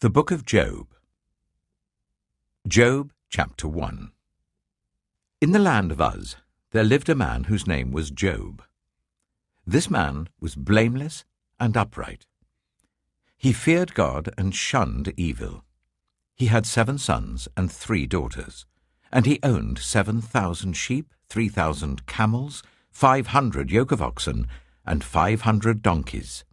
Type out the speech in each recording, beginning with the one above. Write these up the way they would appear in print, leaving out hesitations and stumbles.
The Book of Job. Job, chapter 1. In the land of Uz there lived a man whose name was Job. This man was blameless and upright. He feared God and shunned evil. He had 7 sons and 3 daughters, and he owned 7,000 sheep, 3,000 camels, 500 yoke of oxen, and 500 donkeys,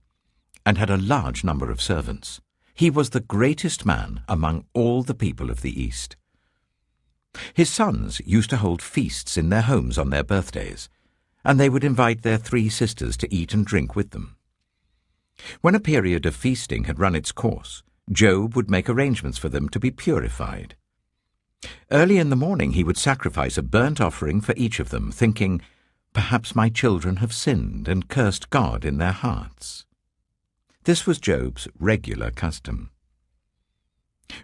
and had a large number of servants. He was the greatest man among all the people of the East. His sons used to hold feasts in their homes on their birthdays, and they would invite their 3 sisters to eat and drink with them. When a period of feasting had run its course, Job would make arrangements for them to be purified. Early in the morning he would sacrifice a burnt offering for each of them, thinking, "Perhaps my children have sinned and cursed God in their hearts." This was Job's regular custom.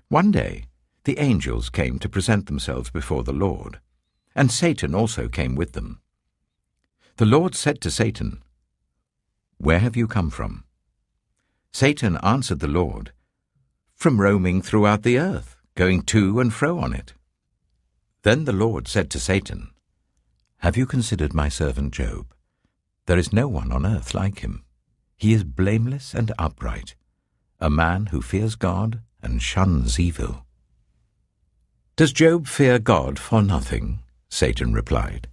One day the angels came to present themselves before the Lord, and Satan also came with them. The Lord said to Satan, "Where have you come from?" Satan answered the Lord, "From roaming throughout the earth, going to and fro on it." Then the Lord said to Satan, "Have you considered my servant Job? There is no one on earth like him. He is blameless and upright, a man who fears God and shuns evil." "Does Job fear God for nothing?" Satan replied.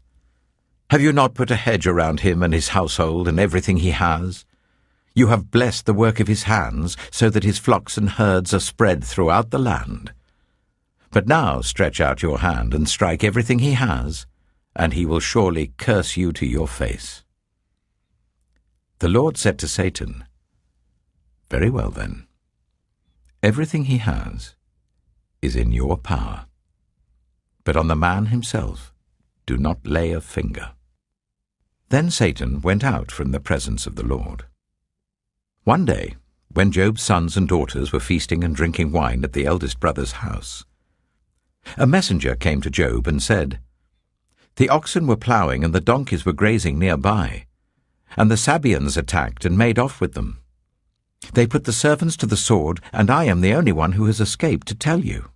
"Have you not put a hedge around him and his household and everything he has? You have blessed the work of his hands, so that his flocks and herds are spread throughout the land. But now stretch out your hand and strike everything he has, and he will surely curse you to your face." The Lord said to Satan, "Very well then. Everything he has is in your power. But on the man himself do not lay a finger." Then Satan went out from the presence of the Lord. One day, when Job's sons and daughters were feasting and drinking wine at the eldest brother's house, a messenger came to Job and said, "The oxen were ploughing and the donkeys were grazing nearby, and the Sabeans attacked and made off with them. They put the servants to the sword, and I am the only one who has escaped to tell you."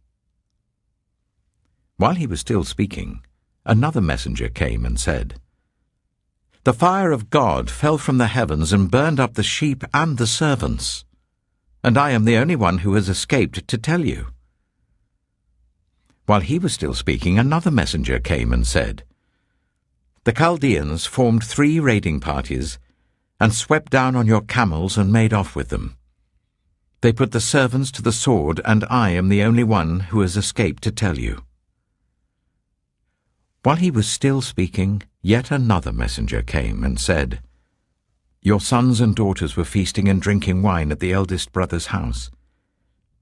While he was still speaking, another messenger came and said, "The fire of God fell from the heavens and burned up the sheep and the servants, and I am the only one who has escaped to tell you." While he was still speaking, another messenger came and said, "The Chaldeans formed 3 raiding parties and swept down on your camels and made off with them. They put the servants to the sword, and I am the only one who has escaped to tell you." While he was still speaking, yet another messenger came and said, "Your sons and daughters were feasting and drinking wine at the eldest brother's house,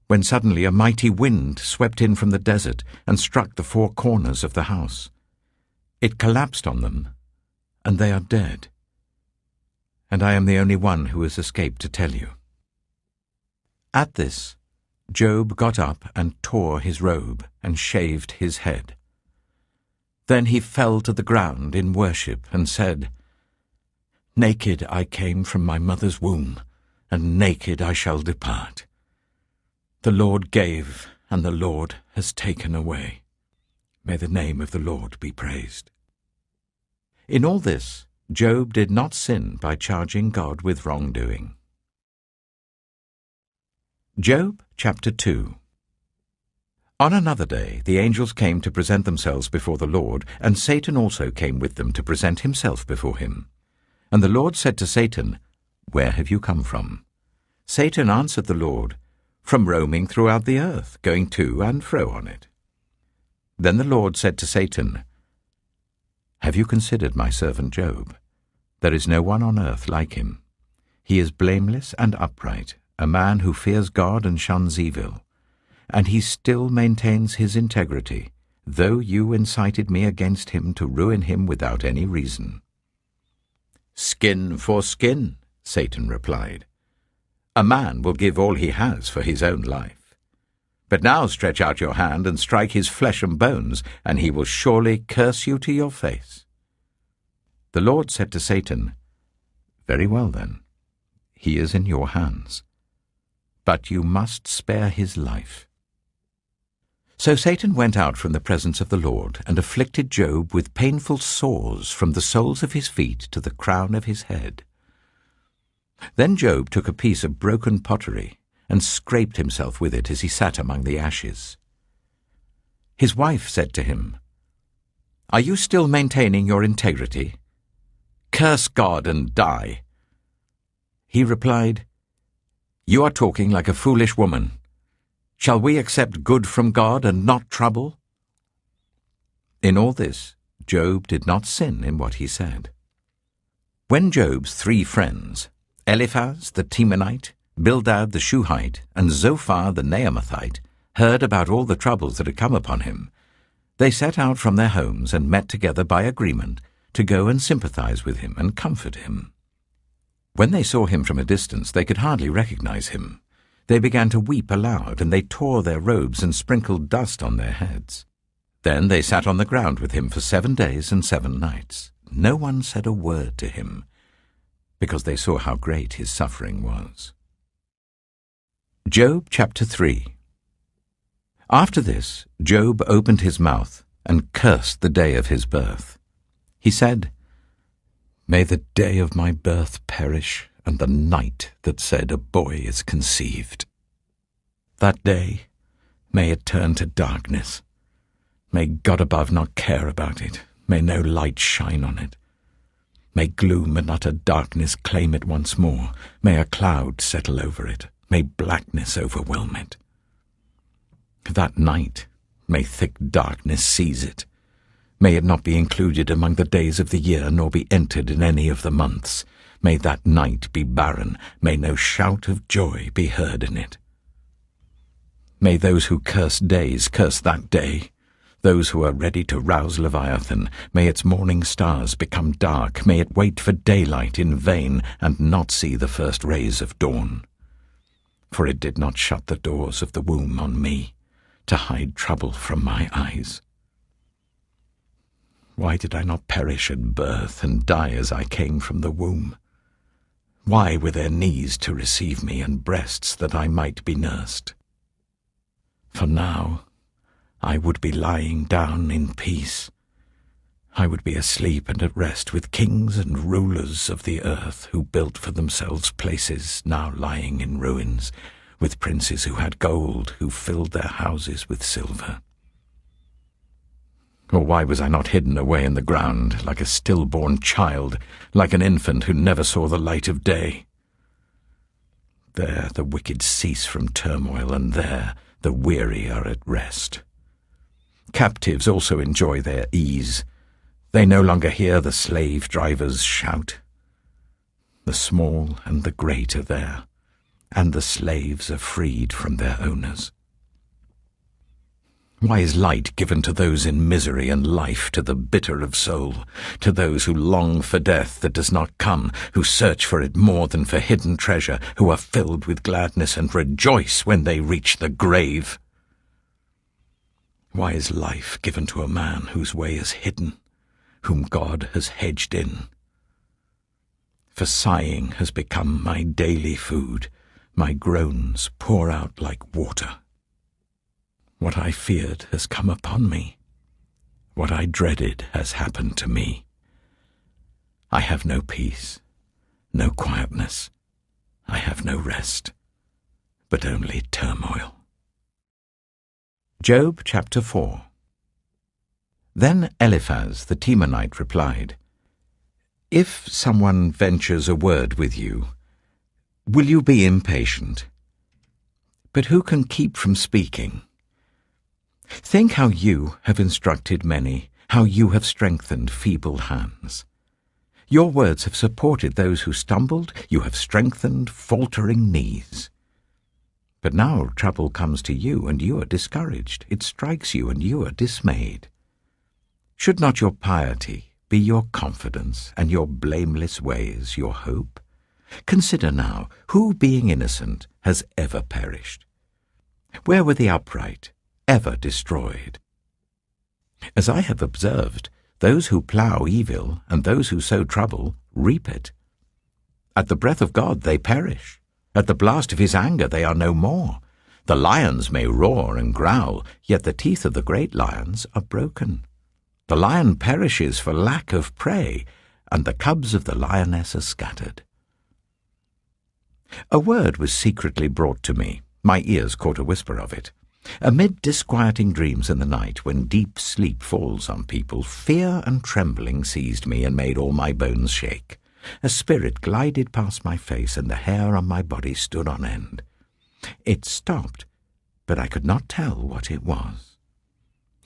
when suddenly a mighty wind swept in from the desert and struck the 4 corners of the house. It collapsed on them, and they are dead. And I am the only one who has escaped to tell you." At this, Job got up and tore his robe and shaved his head. Then he fell to the ground in worship and said, "Naked I came from my mother's womb, and naked I shall depart. The Lord gave, and the Lord has taken away. May the name of the Lord be praised." In all this, Job did not sin by charging God with wrongdoing. Job chapter 2. On another day the angels came to present themselves before the Lord, and Satan also came with them to present himself before him. And the Lord said to Satan, "Where have you come from?" Satan answered the Lord, "From roaming throughout the earth, going to and fro on it." Then the Lord said to Satan, "Have you considered my servant Job? There is no one on earth like him. He is blameless and upright, a man who fears God and shuns evil. And he still maintains his integrity, though you incited me against him to ruin him without any reason." "Skin for skin," Satan replied. "A man will give all he has for his own life. But now stretch out your hand and strike his flesh and bones, and he will surely curse you to your face." The Lord said to Satan, "Very well then, he is in your hands. but you must spare his life." So Satan went out from the presence of the Lord and afflicted Job with painful sores from the soles of his feet to the crown of his head. Then Job took a piece of broken pottery and scraped himself with it as he sat among the ashes. His wife said to him, "Are you still maintaining your integrity? Curse God and die." He replied, "You are talking like a foolish woman. Shall we accept good from God and not trouble?" In all this, Job did not sin in what he said. When Job's 3 friends, Eliphaz the Temanite, Bildad the Shuhite, and Zophar the Naamathite, heard about all the troubles that had come upon him, they set out from their homes and met together by agreement to go and sympathize with him and comfort him. When they saw him from a distance, they could hardly recognize him. They began to weep aloud, and they tore their robes and sprinkled dust on their heads. Then they sat on the ground with him for 7 days and 7 nights. No one said a word to him, because they saw how great his suffering was. Job chapter 3. After this, Job opened his mouth and cursed the day of his birth. He said, "May the day of my birth perish, and the night that said a boy is conceived. That day, may it turn to darkness. May God above not care about it. May no light shine on it. May gloom and utter darkness claim it once more. May a cloud settle over it. May blackness overwhelm it. That night, may thick darkness seize it. May it not be included among the days of the year, nor be entered in any of the months. May that night be barren. May no shout of joy be heard in it. May those who curse days curse that day. Those who are ready to rouse Leviathan, may its morning stars become dark. May it wait for daylight in vain and not see the first rays of dawn. For it did not shut the doors of the womb on me, to hide trouble from my eyes. Why did I not perish at birth and die as I came from the womb? Why were there knees to receive me and breasts that I might be nursed? For now I would be lying down in peace. I would be asleep and at rest with kings and rulers of the earth who built for themselves places now lying in ruins, with princes who had gold, who filled their houses with silver. Or why was I not hidden away in the ground, like a stillborn child, like an infant who never saw the light of day? There the wicked cease from turmoil, and there the weary are at rest. Captives also enjoy their ease. They no longer hear the slave drivers shout. The small and the great are there, and the slaves are freed from their owners. Why is light given to those in misery, and life to the bitter of soul, to those who long for death that does not come, who search for it more than for hidden treasure, who are filled with gladness and rejoice when they reach the grave? Why is life given to a man whose way is hidden, whom God has hedged in? For sighing has become my daily food, my groans pour out like water. What I feared has come upon me. What I dreaded has happened to me. I have no peace, no quietness. I have no rest, but only turmoil. Job chapter 4. Then Eliphaz the Temanite replied, "If someone ventures a word with you, will you be impatient? But who can keep from speaking? Think how you have instructed many, how you have strengthened feeble hands. Your words have supported those who stumbled, you have strengthened faltering knees. But now trouble comes to you, and you are discouraged. It strikes you, and you are dismayed. Should not your piety be your confidence, and your blameless ways your hope? Consider now, who being innocent has ever perished? Where were the upright ever destroyed? As I have observed, those who plough evil and those who sow trouble reap it. At the breath of God they perish, At the blast of his anger they are no more. The lions may roar and growl, yet the teeth of the great lions are broken. The lion perishes for lack of prey, and the cubs of the lioness are scattered. A word was secretly brought to me. My ears caught a whisper of it. Amid disquieting dreams in the night, when deep sleep falls on people, fear and trembling seized me and made all my bones shake. A spirit glided past my face, and the hair on my body stood on end. It stopped, but I could not tell what it was.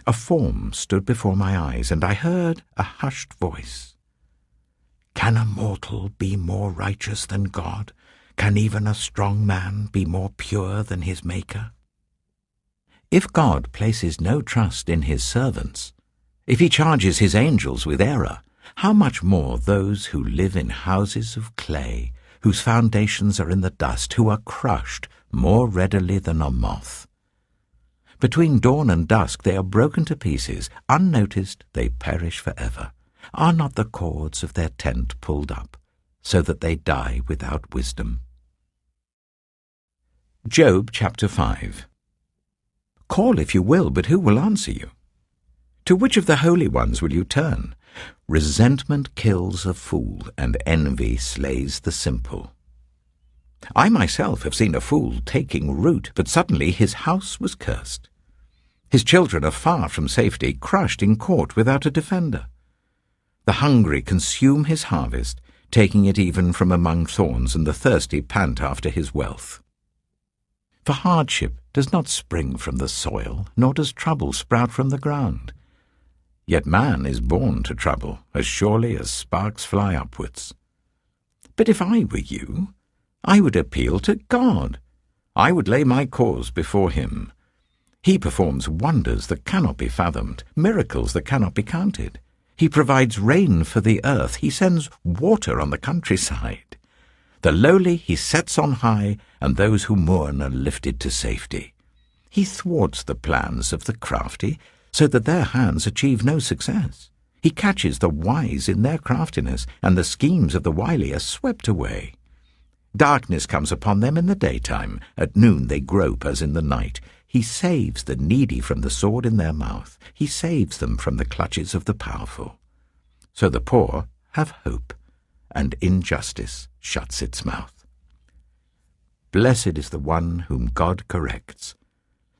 A form stood before my eyes, and I heard a hushed voice. "Can a mortal be more righteous than God? Can even a strong man be more pure than his Maker?" If God places no trust in his servants, if he charges his angels with error, how much more those who live in houses of clay, whose foundations are in the dust, who are crushed more readily than a moth. Between dawn and dusk they are broken to pieces, unnoticed they perish forever. Are not the cords of their tent pulled up, so that they die without wisdom? Job chapter 5. Call if you will, but who will answer you? To which of the holy ones will you turn? Resentment kills a fool, and envy slays the simple. I myself have seen a fool taking root, but suddenly his house was cursed. His children are far from safety, crushed in court without a defender. The hungry consume his harvest, taking it even from among thorns, and the thirsty pant after his wealth. For hardship does not spring from the soil, nor does trouble sprout from the ground. Yet man is born to trouble, as surely as sparks fly upwards. But if I were you, I would appeal to God. I would lay my cause before him. He performs wonders that cannot be fathomed, miracles that cannot be counted. He provides rain for the earth. He sends water on the countryside. The lowly he sets on high, and those who mourn are lifted to safety. He thwarts the plans of the crafty, so that their hands achieve no success. He catches the wise in their craftiness, and the schemes of the wily are swept away. Darkness comes upon them in the daytime. At noon they grope as in the night. He saves the needy from the sword in their mouth. He saves them from the clutches of the powerful. So the poor have hope, and injustice shuts its mouth. Blessed is the one whom God corrects.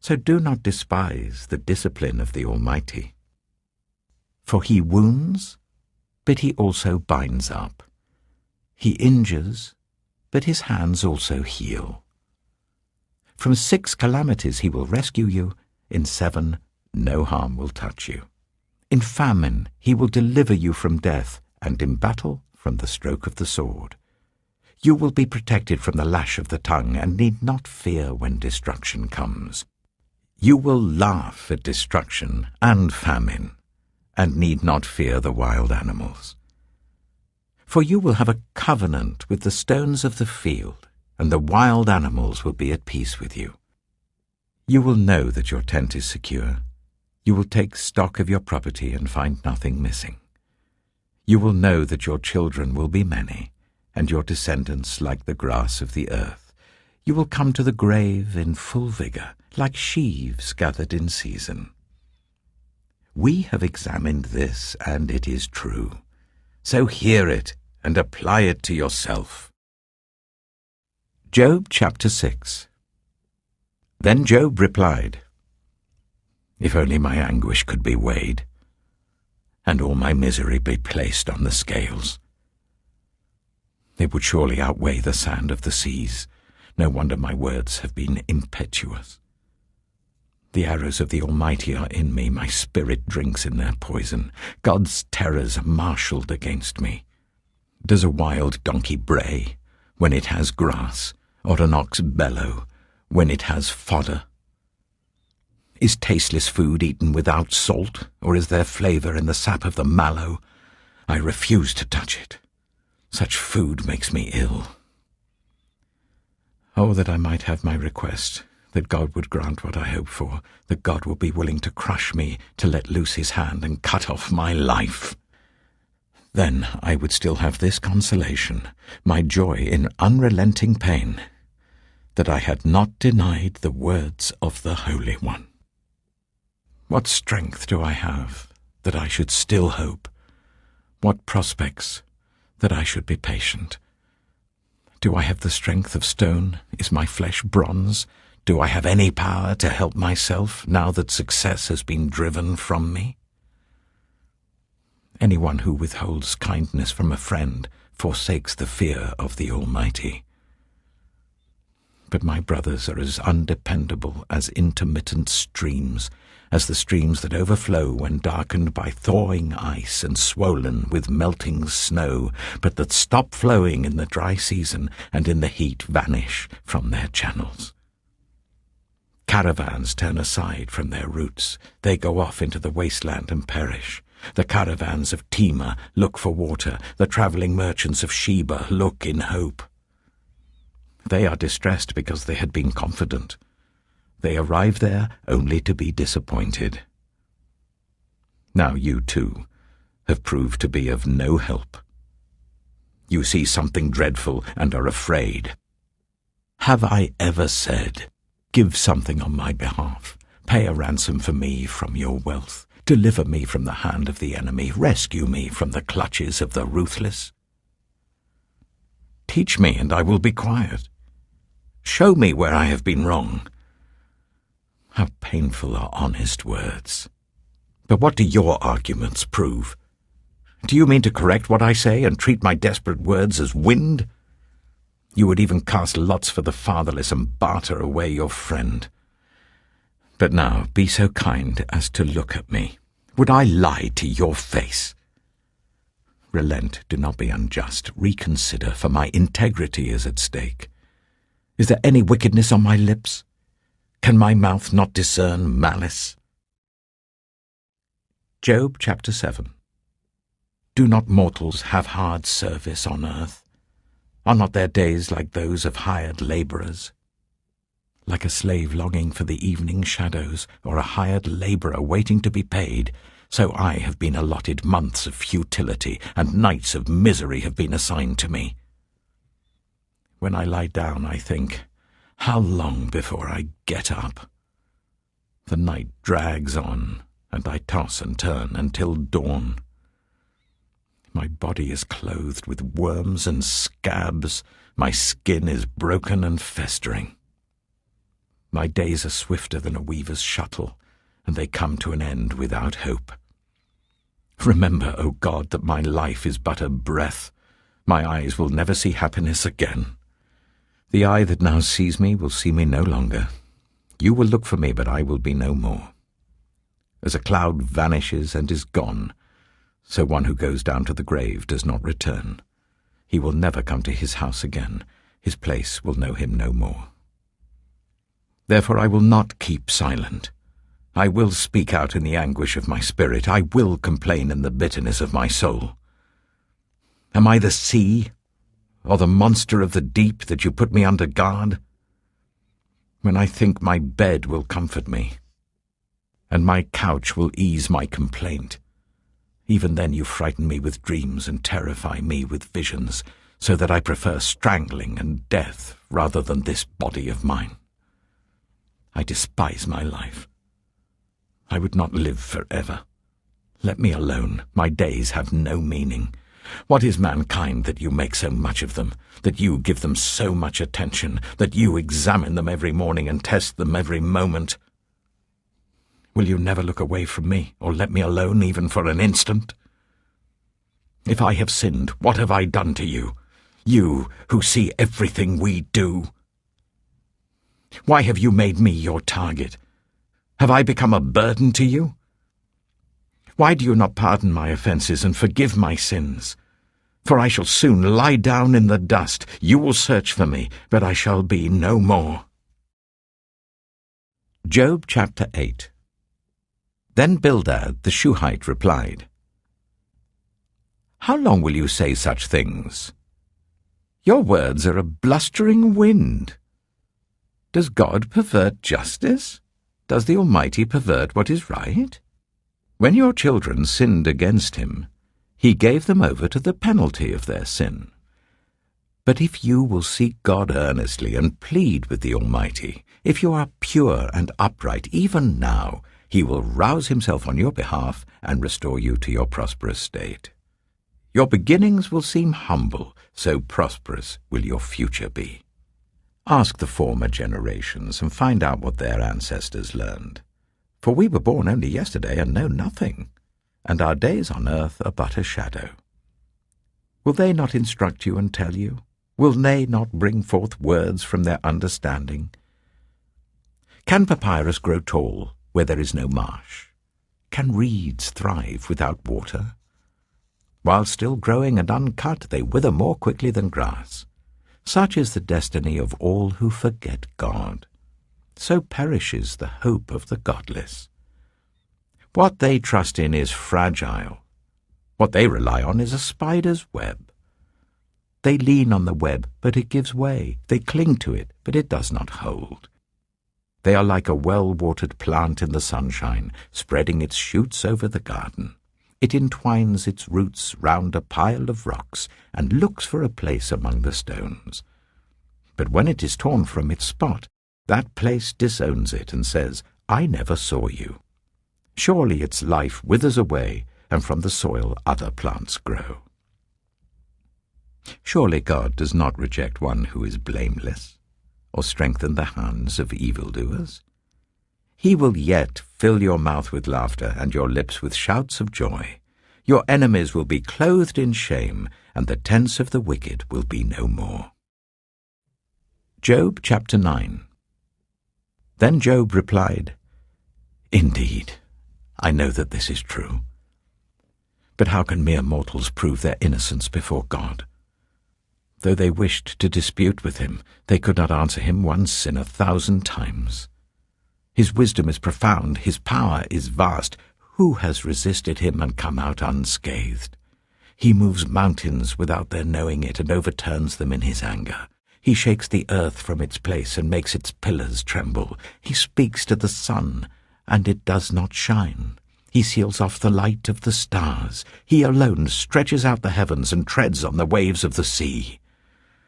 So do not despise the discipline of the Almighty. For he wounds, but he also binds up. He injures, but his hands also heal. From 6 calamities he will rescue you, in 7 no harm will touch you. In famine he will deliver you from death, and in battle from the stroke of the sword. You will be protected from the lash of the tongue, and need not fear when destruction comes. You will laugh at destruction and famine, and need not fear the wild animals. For you will have a covenant with the stones of the field, and the wild animals will be at peace with you. You will know that your tent is secure. You will take stock of your property and find nothing missing. You will know that your children will be many, and your descendants like the grass of the earth. You will come to the grave in full vigor, like sheaves gathered in season. We have examined this, and it is true. So hear it and apply it to yourself. Job chapter 6. Then Job replied, "If only my anguish could be weighed, and all my misery be placed on the scales. It would surely outweigh the sand of the seas. No wonder my words have been impetuous. The arrows of the Almighty are in me. My spirit drinks in their poison. God's terrors are marshalled against me. Does a wild donkey bray when it has grass, or an ox bellow when it has fodder? Is tasteless food eaten without salt, or is there flavor in the sap of the mallow? I refuse to touch it. Such food makes me ill. Oh, that I might have my request, that God would grant what I hope for, that God would be willing to crush me, to let loose his hand and cut off my life. Then I would still have this consolation, my joy in unrelenting pain. that I had not denied the words of the Holy One. What strength do I have that I should still hope? What prospects that I should be patient? Do I have the strength of stone? Is my flesh bronze? Do I have any power to help myself now that success has been driven from me? Anyone who withholds kindness from a friend forsakes the fear of the Almighty. But my brothers are as undependable as intermittent streams, as the streams that overflow when darkened by thawing ice and swollen with melting snow, but that stop flowing in the dry season and in the heat vanish from their channels. Caravans turn aside from their routes. They go off into the wasteland and perish. The caravans of Tema look for water. The travelling merchants of Sheba look in hope. They are distressed because they had been confident. They arrive there only to be disappointed. Now you, too, have proved to be of no help. You see something dreadful and are afraid. Have I ever said, "Give something on my behalf, pay a ransom for me from your wealth, deliver me from the hand of the enemy, rescue me from the clutches of the ruthless"? Teach me, and I will be quiet. Show me where I have been wrong. How painful are honest words. But what do your arguments prove? Do you mean to correct what I say and treat my desperate words as wind? You would even cast lots for the fatherless and barter away your friend. But now be so kind as to look at me. Would I lie to your face? Relent, do not be unjust. Reconsider, for my integrity is at stake. Is there any wickedness on my lips? Can my mouth not discern malice? Job chapter 7. Do not mortals have hard service on earth? Are not their days like those of hired labourers? Like a slave longing for the evening shadows, or a hired labourer waiting to be paid, so I have been allotted months of futility, and nights of misery have been assigned to me. When I lie down, I think, how long before I get up? The night drags on, and I toss and turn until dawn. My body is clothed with worms and scabs. My skin is broken and festering. My days are swifter than a weaver's shuttle, and they come to an end without hope. Remember, O God, that my life is but a breath. My eyes will never see happiness again. The eye that now sees me will see me no longer. You will look for me, but I will be no more. As a cloud vanishes and is gone, so one who goes down to the grave does not return. He will never come to his house again. His place will know him no more. Therefore I will not keep silent. I will speak out in the anguish of my spirit. I will complain in the bitterness of my soul. Am I the sea, or the monster of the deep, that you put me under guard? When I think my bed will comfort me, and my couch will ease my complaint, even then you frighten me with dreams and terrify me with visions, so that I prefer strangling and death rather than this body of mine. I despise my life. I would not live forever. Let me alone. My days have no meaning. What is mankind that you make so much of them, that you give them so much attention, that you examine them every morning and test them every moment? Will you never look away from me, or let me alone even for an instant? If I have sinned, what have I done to you? You who see everything we do. Why have you made me your target? Have I become a burden to you? Why do you not pardon my offences and forgive my sins? For I shall soon lie down in the dust. You will search for me, but I shall be no more. Job chapter 8. Then Bildad the Shuhite replied, How long will you say such things? Your words are a blustering wind. Does God pervert justice? Does the Almighty pervert what is right? When your children sinned against him, he gave them over to the penalty of their sin. But if you will seek God earnestly and plead with the Almighty, if you are pure and upright even now, He will rouse Himself on your behalf and restore you to your prosperous state. Your beginnings will seem humble, so prosperous will your future be. Ask the former generations and find out what their ancestors learned. For we were born only yesterday and know nothing, and our days on earth are but a shadow. Will they not instruct you and tell you? Will they not bring forth words from their understanding? Can papyrus grow tall where there is no marsh? Can reeds thrive without water? While still growing and uncut, they wither more quickly than grass. Such is the destiny of all who forget God. So perishes the hope of the godless. What they trust in is fragile. What they rely on is a spider's web. They lean on the web, but it gives way. They cling to it, but it does not hold. They are like a well-watered plant in the sunshine, spreading its shoots over the garden. It entwines its roots round a pile of rocks and looks for a place among the stones. But when it is torn from its spot, that place disowns it and says, "I never saw you." Surely its life withers away, and from the soil other plants grow. Surely God does not reject one who is blameless, or strengthen the hands of evildoers. He will yet fill your mouth with laughter and your lips with shouts of joy. Your enemies will be clothed in shame, and the tents of the wicked will be no more. Job chapter 9. Then Job replied, "Indeed, I know that this is true. But how can mere mortals prove their innocence before God? Though they wished to dispute with Him, they could not answer Him one sin 1,000 times. His wisdom is profound, His power is vast. Who has resisted Him and come out unscathed? He moves mountains without their knowing it and overturns them in His anger. He shakes the earth from its place and makes its pillars tremble. He speaks to the sun, and it does not shine. He seals off the light of the stars. He alone stretches out the heavens and treads on the waves of the sea.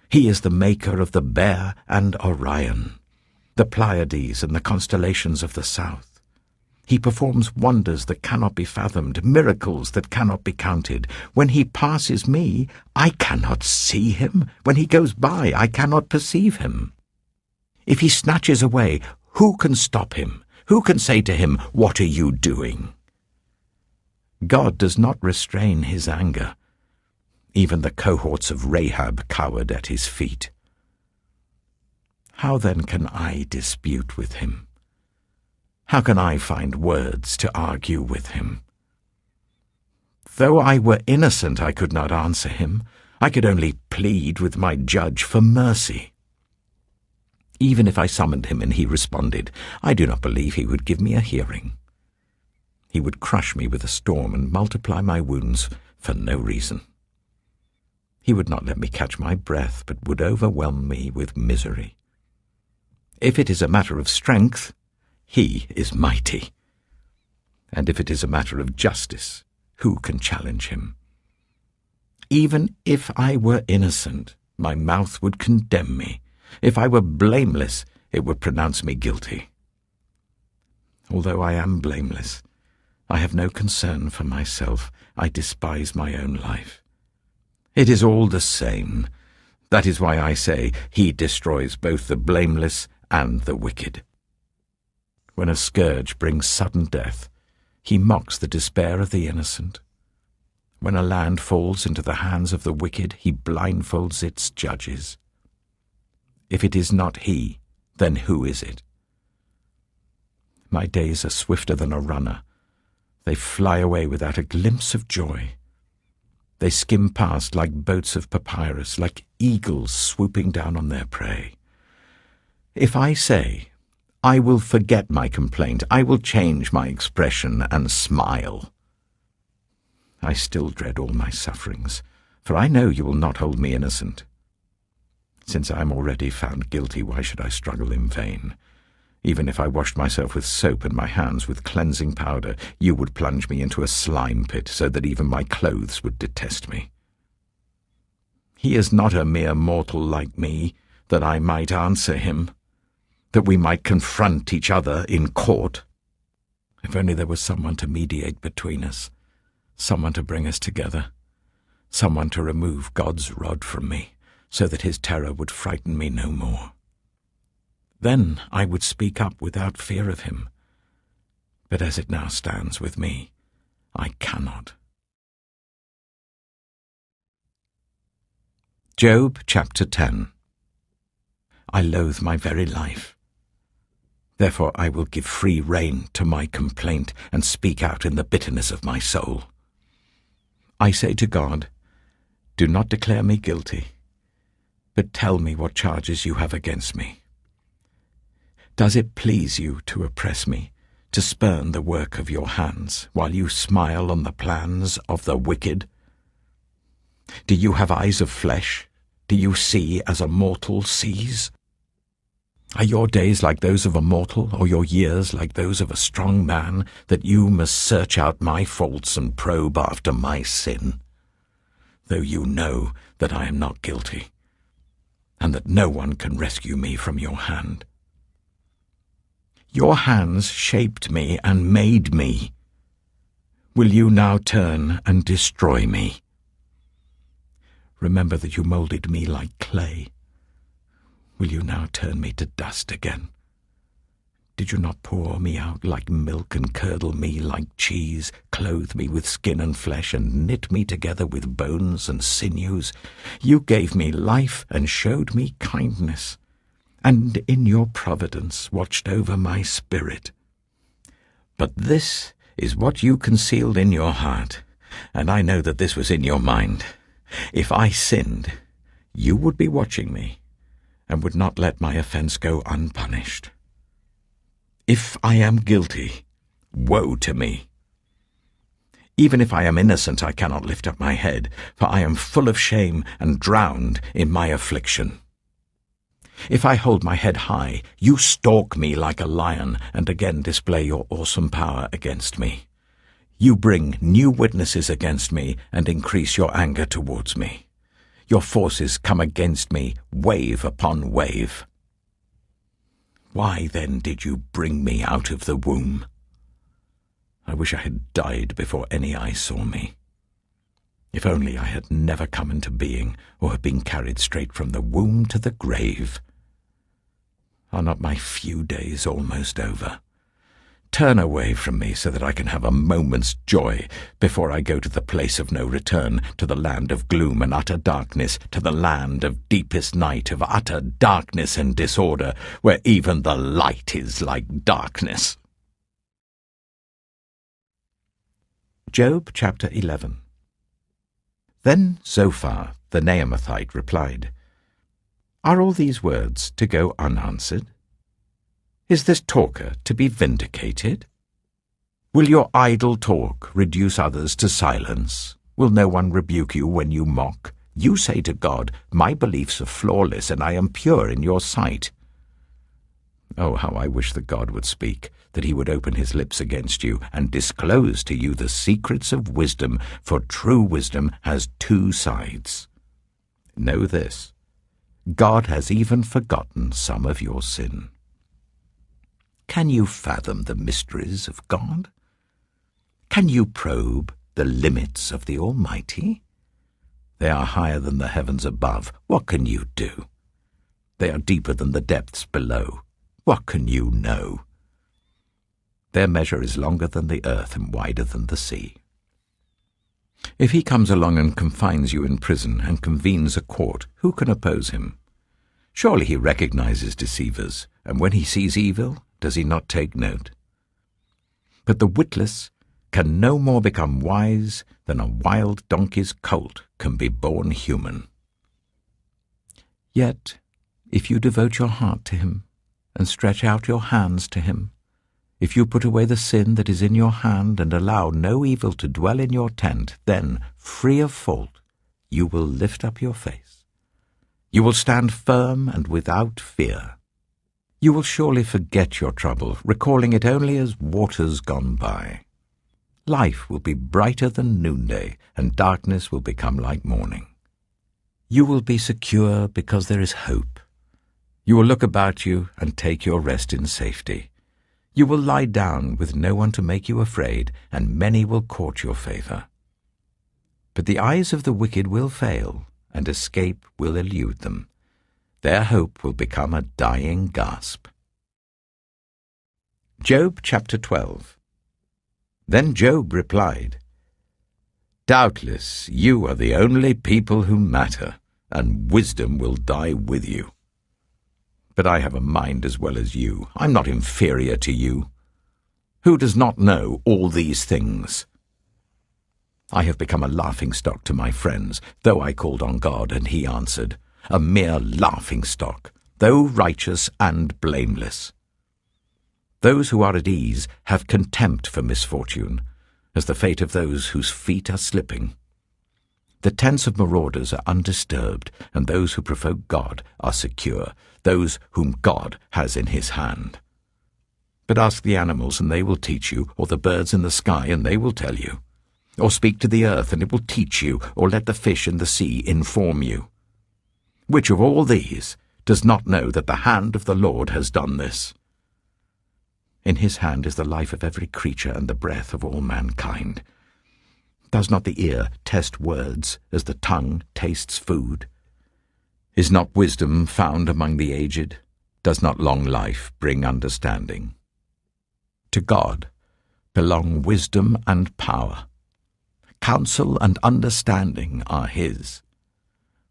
He is the maker of the Bear and Orion, the Pleiades and the constellations of the south. He performs wonders that cannot be fathomed, miracles that cannot be counted. When He passes me, I cannot see Him. When He goes by, I cannot perceive Him. If He snatches away, who can stop Him? Who can say to Him, "What are you doing?" God does not restrain His anger. Even the cohorts of Rahab cowered at His feet. How then can I dispute with Him? How can I find words to argue with Him? Though I were innocent, I could not answer Him. I could only plead with my judge for mercy. Even if I summoned Him and He responded, I do not believe He would give me a hearing. He would crush me with a storm and multiply my wounds for no reason. He would not let me catch my breath, but would overwhelm me with misery. If it is a matter of strength, He is mighty. And if it is a matter of justice, who can challenge Him? Even if I were innocent, my mouth would condemn me. If I were blameless, it would pronounce me guilty. Although I am blameless, I have no concern for myself. I despise my own life. It is all the same. That is why I say, He destroys both the blameless and the wicked. When a scourge brings sudden death, He mocks the despair of the innocent. When a land falls into the hands of the wicked, He blindfolds its judges. If it is not He, then who is it? My days are swifter than a runner. They fly away without a glimpse of joy. They skim past like boats of papyrus, like eagles swooping down on their prey. If I say, I will forget my complaint, I will change my expression and smile, I still dread all my sufferings, for I know you will not hold me innocent. Since I am already found guilty, why should I struggle in vain? Even if I washed myself with soap and my hands with cleansing powder, you would plunge me into a slime pit so that even my clothes would detest me. He is not a mere mortal like me, that I might answer him, that we might confront each other in court. If only there was someone to mediate between us, someone to bring us together, someone to remove God's rod from me, so that his terror would frighten me no more. Then I would speak up without fear of him. But as it now stands with me, I cannot. Job chapter 10. I loathe my very life. Therefore I will give free rein to my complaint and speak out in the bitterness of my soul. I say to God, do not declare me guilty, but tell me what charges you have against me. Does it please you to oppress me, to spurn the work of your hands, while you smile on the plans of the wicked? Do you have eyes of flesh? Do you see as a mortal sees? Are your days like those of a mortal, or your years like those of a strong man, that you must search out my faults and probe after my sin? Though you know that I am not guilty, and that no one can rescue me from your hand. Your hands shaped me and made me. Will you now turn and destroy me? Remember that you molded me like clay. Will you now turn me to dust again? Did you not pour me out like milk and curdle me like cheese, clothe me with skin and flesh, and knit me together with bones and sinews? You gave me life and showed me kindness, and in your providence watched over my spirit. But this is what you concealed in your heart, and I know that this was in your mind. If I sinned, you would be watching me, and would not let my offense go unpunished. If I am guilty, woe to me. Even if I am innocent, I cannot lift up my head, for I am full of shame and drowned in my affliction. If I hold my head high, you stalk me like a lion, and again display your awesome power against me. You bring new witnesses against me, and increase your anger towards me. Your forces come against me, wave upon wave. Why then did you bring me out of the womb? I wish I had died before any eye saw me. If only I had never come into being, or had been carried straight from the womb to the grave. Are not my few days almost over? Turn away from me so that I can have a moment's joy before I go to the place of no return, to the land of gloom and utter darkness, to the land of deepest night, of utter darkness and disorder, where even the light is like darkness. Job chapter 11. Then Zophar the Naamathite replied, Are all these words to go unanswered? Is this talker to be vindicated? Will your idle talk reduce others to silence? Will no one rebuke you when you mock? You say to God, My beliefs are flawless, and I am pure in your sight. Oh, how I wish that God would speak, that he would open his lips against you, and disclose to you the secrets of wisdom, for true wisdom has two sides. Know this, God has even forgotten some of your sin. Can you fathom the mysteries of God? Can you probe the limits of the Almighty? They are higher than the heavens above. What can you do? They are deeper than the depths below. What can you know? Their measure is longer than the earth and wider than the sea. If he comes along and confines you in prison and convenes a court, who can oppose him? Surely he recognizes deceivers, and when he sees evil, does he not take note? But the witless can no more become wise than a wild donkey's colt can be born human. Yet, if you devote your heart to him, and stretch out your hands to him, if you put away the sin that is in your hand and allow no evil to dwell in your tent, then, free of fault, you will lift up your face. You will stand firm and without fear. You will surely forget your trouble, recalling it only as waters gone by. Life will be brighter than noonday, and darkness will become like morning. You will be secure because there is hope. You will look about you and take your rest in safety. You will lie down with no one to make you afraid, and many will court your favor. But the eyes of the wicked will fail, and escape will elude them. Their hope will become a dying gasp. Job chapter 12. Then Job replied, "Doubtless you are the only people who matter, and wisdom will die with you. But I have a mind as well as you. I'm not inferior to you. Who does not know all these things? I have become a laughingstock to my friends, though I called on God, and he answered, a mere laughingstock, though righteous and blameless. Those who are at ease have contempt for misfortune, as the fate of those whose feet are slipping. The tents of marauders are undisturbed, and those who provoke God are secure, those whom God has in his hand. But ask the animals, and they will teach you, or the birds in the sky, and they will tell you. Or speak to the earth, and it will teach you, or let the fish in the sea inform you. Which of all these does not know that the hand of the Lord has done this? In his hand is the life of every creature and the breath of all mankind. Does not the ear test words as the tongue tastes food? Is not wisdom found among the aged? Does not long life bring understanding? To God belong wisdom and power. Counsel and understanding are his.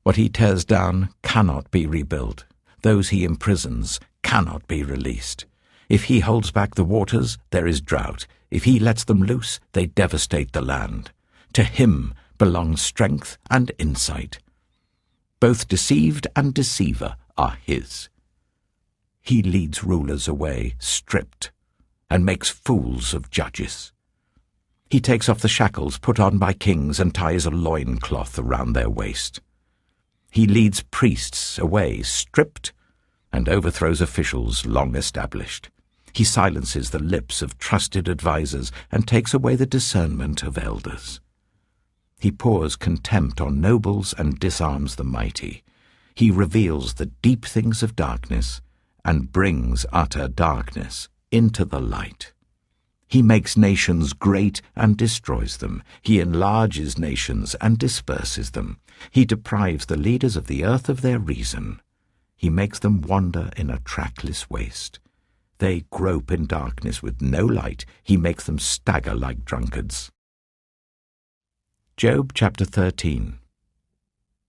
What he tears down cannot be rebuilt. Those he imprisons cannot be released. If he holds back the waters, there is drought. If he lets them loose, they devastate the land. To him belong strength and insight. Both deceived and deceiver are his. He leads rulers away stripped, and makes fools of judges. He takes off the shackles put on by kings and ties a loincloth around their waist. He leads priests away stripped, and overthrows officials long established. He silences the lips of trusted advisers and takes away the discernment of elders. He pours contempt on nobles and disarms the mighty. He reveals the deep things of darkness and brings utter darkness into the light. He makes nations great and destroys them. He enlarges nations and disperses them. He deprives the leaders of the earth of their reason. He makes them wander in a trackless waste. They grope in darkness with no light. He makes them stagger like drunkards. Job chapter 13.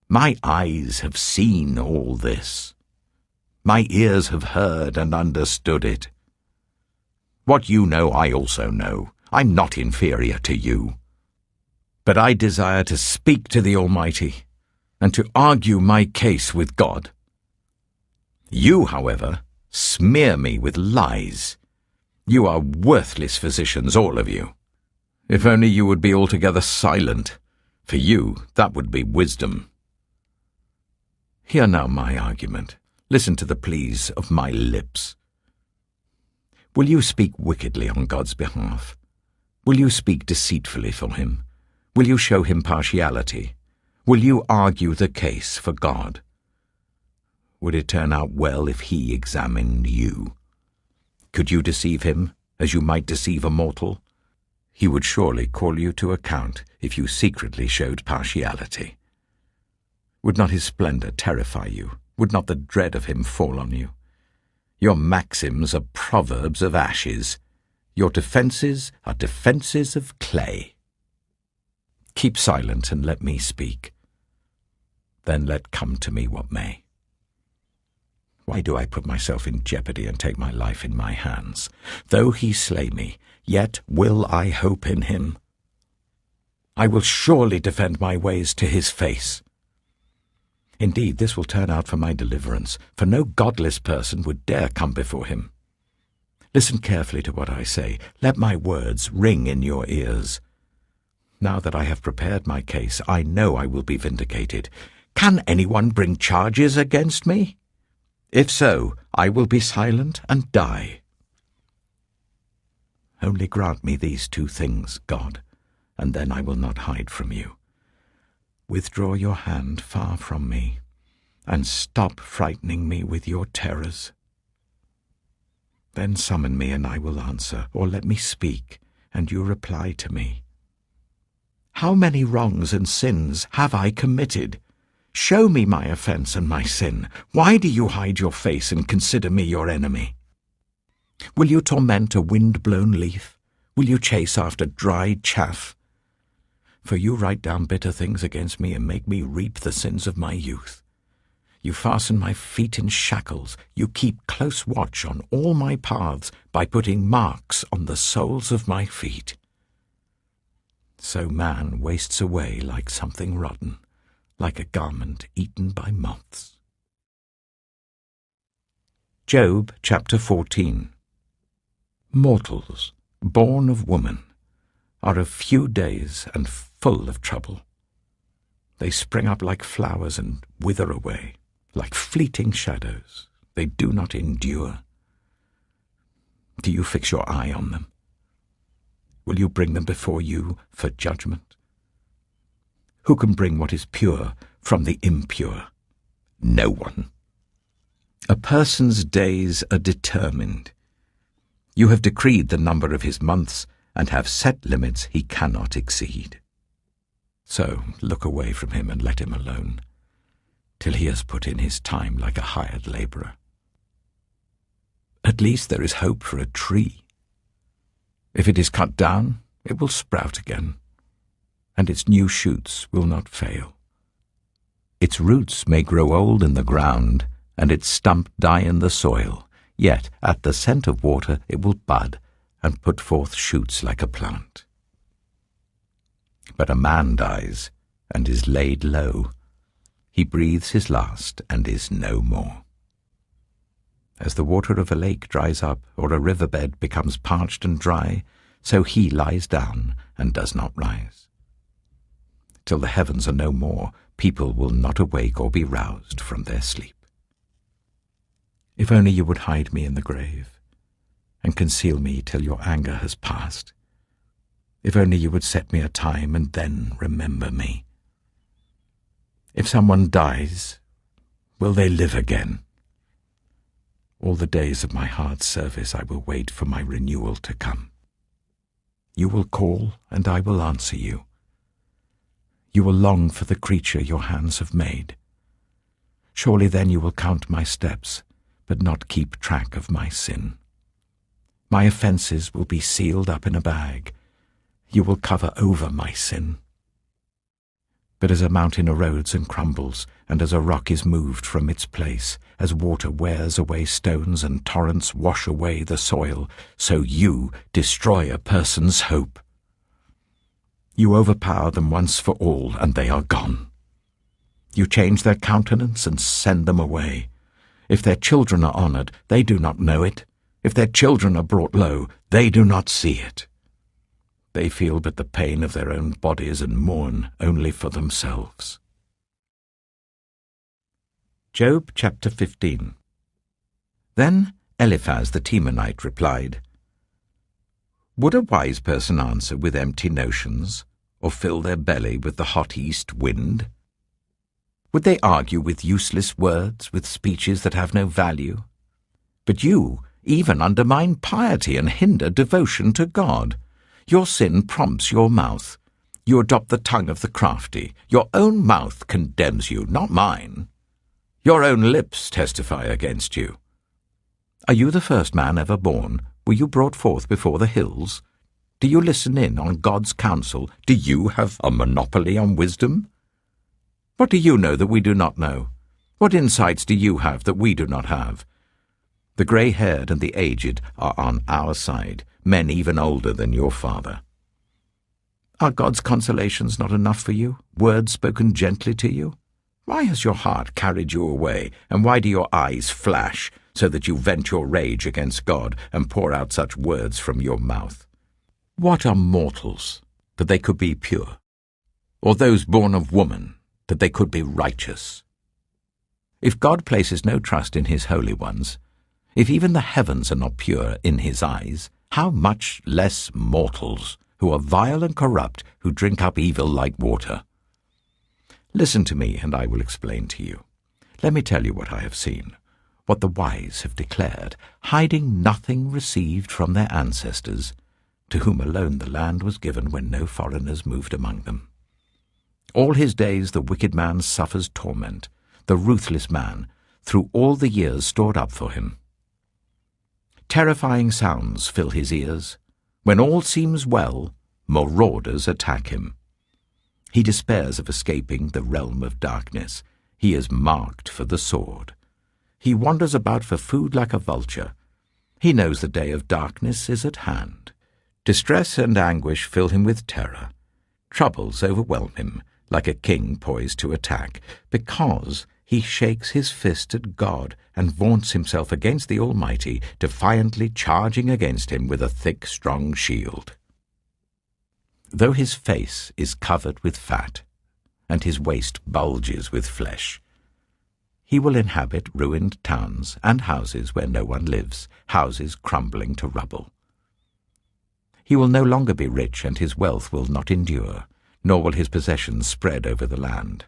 My eyes have seen all this. My ears have heard and understood it. What you know I also know. I'm not inferior to you. But I desire to speak to the Almighty, and to argue my case with God. You, however, smear me with lies. You are worthless physicians, all of you. If only you would be altogether silent. For you, that would be wisdom. Hear now my argument. Listen to the pleas of my lips. Will you speak wickedly on God's behalf? Will you speak deceitfully for him? Will you show him partiality? Will you argue the case for God? Would it turn out well if he examined you? Could you deceive him as you might deceive a mortal? He would surely call you to account if you secretly showed partiality. Would not his splendor terrify you? Would not the dread of him fall on you? Your maxims are proverbs of ashes. Your defenses are defenses of clay. Keep silent and let me speak. Then let come to me what may. Why do I put myself in jeopardy and take my life in my hands? Though he slay me, yet will I hope in him. I will surely defend my ways to his face. Indeed, this will turn out for my deliverance, for no godless person would dare come before him. Listen carefully to what I say. Let my words ring in your ears. Now that I have prepared my case, I know I will be vindicated. Can anyone bring charges against me? If so, I will be silent and die. Only grant me these two things, God, and then I will not hide from you. withdraw your hand far from me, and stop frightening me with your terrors. Then summon me, and I will answer, or let me speak, and you reply to me. How many wrongs and sins have I committed? Show me my offense and my sin. Why do you hide your face and consider me your enemy? Will you torment a wind-blown leaf? Will you chase after dry chaff? For you write down bitter things against me and make me reap the sins of my youth. You fasten my feet in shackles. You keep close watch on all my paths by putting marks on the soles of my feet. So man wastes away like something rotten, like a garment eaten by moths. Job chapter 14. Mortals, born of woman, are of few days and full of trouble. They spring up like flowers and wither away, like fleeting shadows. They do not endure. Do you fix your eye on them? Will you bring them before you for judgment? Who can bring what is pure from the impure? No one. A person's days are determined. You have decreed the number of his months, and have set limits he cannot exceed. So look away from him and let him alone, till he has put in his time like a hired labourer. At least there is hope for a tree. If it is cut down, it will sprout again, and its new shoots will not fail. Its roots may grow old in the ground, and its stump die in the soil, yet at the scent of water it will bud and put forth shoots like a plant. But a man dies and is laid low. He breathes his last and is no more. As the water of a lake dries up, or a riverbed becomes parched and dry, so he lies down and does not rise. Till the heavens are no more, people will not awake or be roused from their sleep. If only you would hide me in the grave, and conceal me till your anger has passed. If only you would set me a time and then remember me. If someone dies, will they live again? All the days of my hard service I will wait for my renewal to come. You will call, and I will answer you. You will long for the creature your hands have made. Surely then you will count my steps, but not keep track of my sin. My offences will be sealed up in a bag. You will cover over my sin. But as a mountain erodes and crumbles, and as a rock is moved from its place, as water wears away stones and torrents wash away the soil, so you destroy a person's hope. You overpower them once for all, and they are gone. You change their countenance and send them away. If their children are honoured, they do not know it. If their children are brought low, they do not see it. They feel but the pain of their own bodies and mourn only for themselves. Job chapter 15. Then Eliphaz the Temanite replied, Would a wise person answer with empty notions, or fill their belly with the hot east wind? Would they argue with useless words, with speeches that have no value? But you even undermine piety and hinder devotion to God. Your sin prompts your mouth. You adopt the tongue of the crafty. Your own mouth condemns you, not mine. Your own lips testify against you. Are you the first man ever born? Were you brought forth before the hills? Do you listen in on God's counsel? Do you have a monopoly on wisdom? What do you know that we do not know? What insights do you have that we do not have? The grey-haired and the aged are on our side, men even older than your father. Are God's consolations not enough for you, words spoken gently to you? Why has your heart carried you away, and why do your eyes flash, so that you vent your rage against God and pour out such words from your mouth? What are mortals, that they could be pure? Or those born of woman, that they could be righteous? If God places no trust in his holy ones, if even the heavens are not pure in his eyes, how much less mortals, who are vile and corrupt, who drink up evil like water? Listen to me, and I will explain to you. Let me tell you what I have seen, what the wise have declared, hiding nothing received from their ancestors, to whom alone the land was given when no foreigners moved among them. All his days the wicked man suffers torment, the ruthless man, through all the years stored up for him. Terrifying sounds fill his ears. When all seems well, marauders attack him. He despairs of escaping the realm of darkness. He is marked for the sword. He wanders about for food like a vulture. He knows the day of darkness is at hand. Distress and anguish fill him with terror. Troubles overwhelm him, like a king poised to attack, because he shakes his fist at God and vaunts himself against the Almighty, defiantly charging against him with a thick, strong shield. Though his face is covered with fat, and his waist bulges with flesh, he will inhabit ruined towns and houses where no one lives, houses crumbling to rubble. He will no longer be rich, and his wealth will not endure, nor will his possessions spread over the land.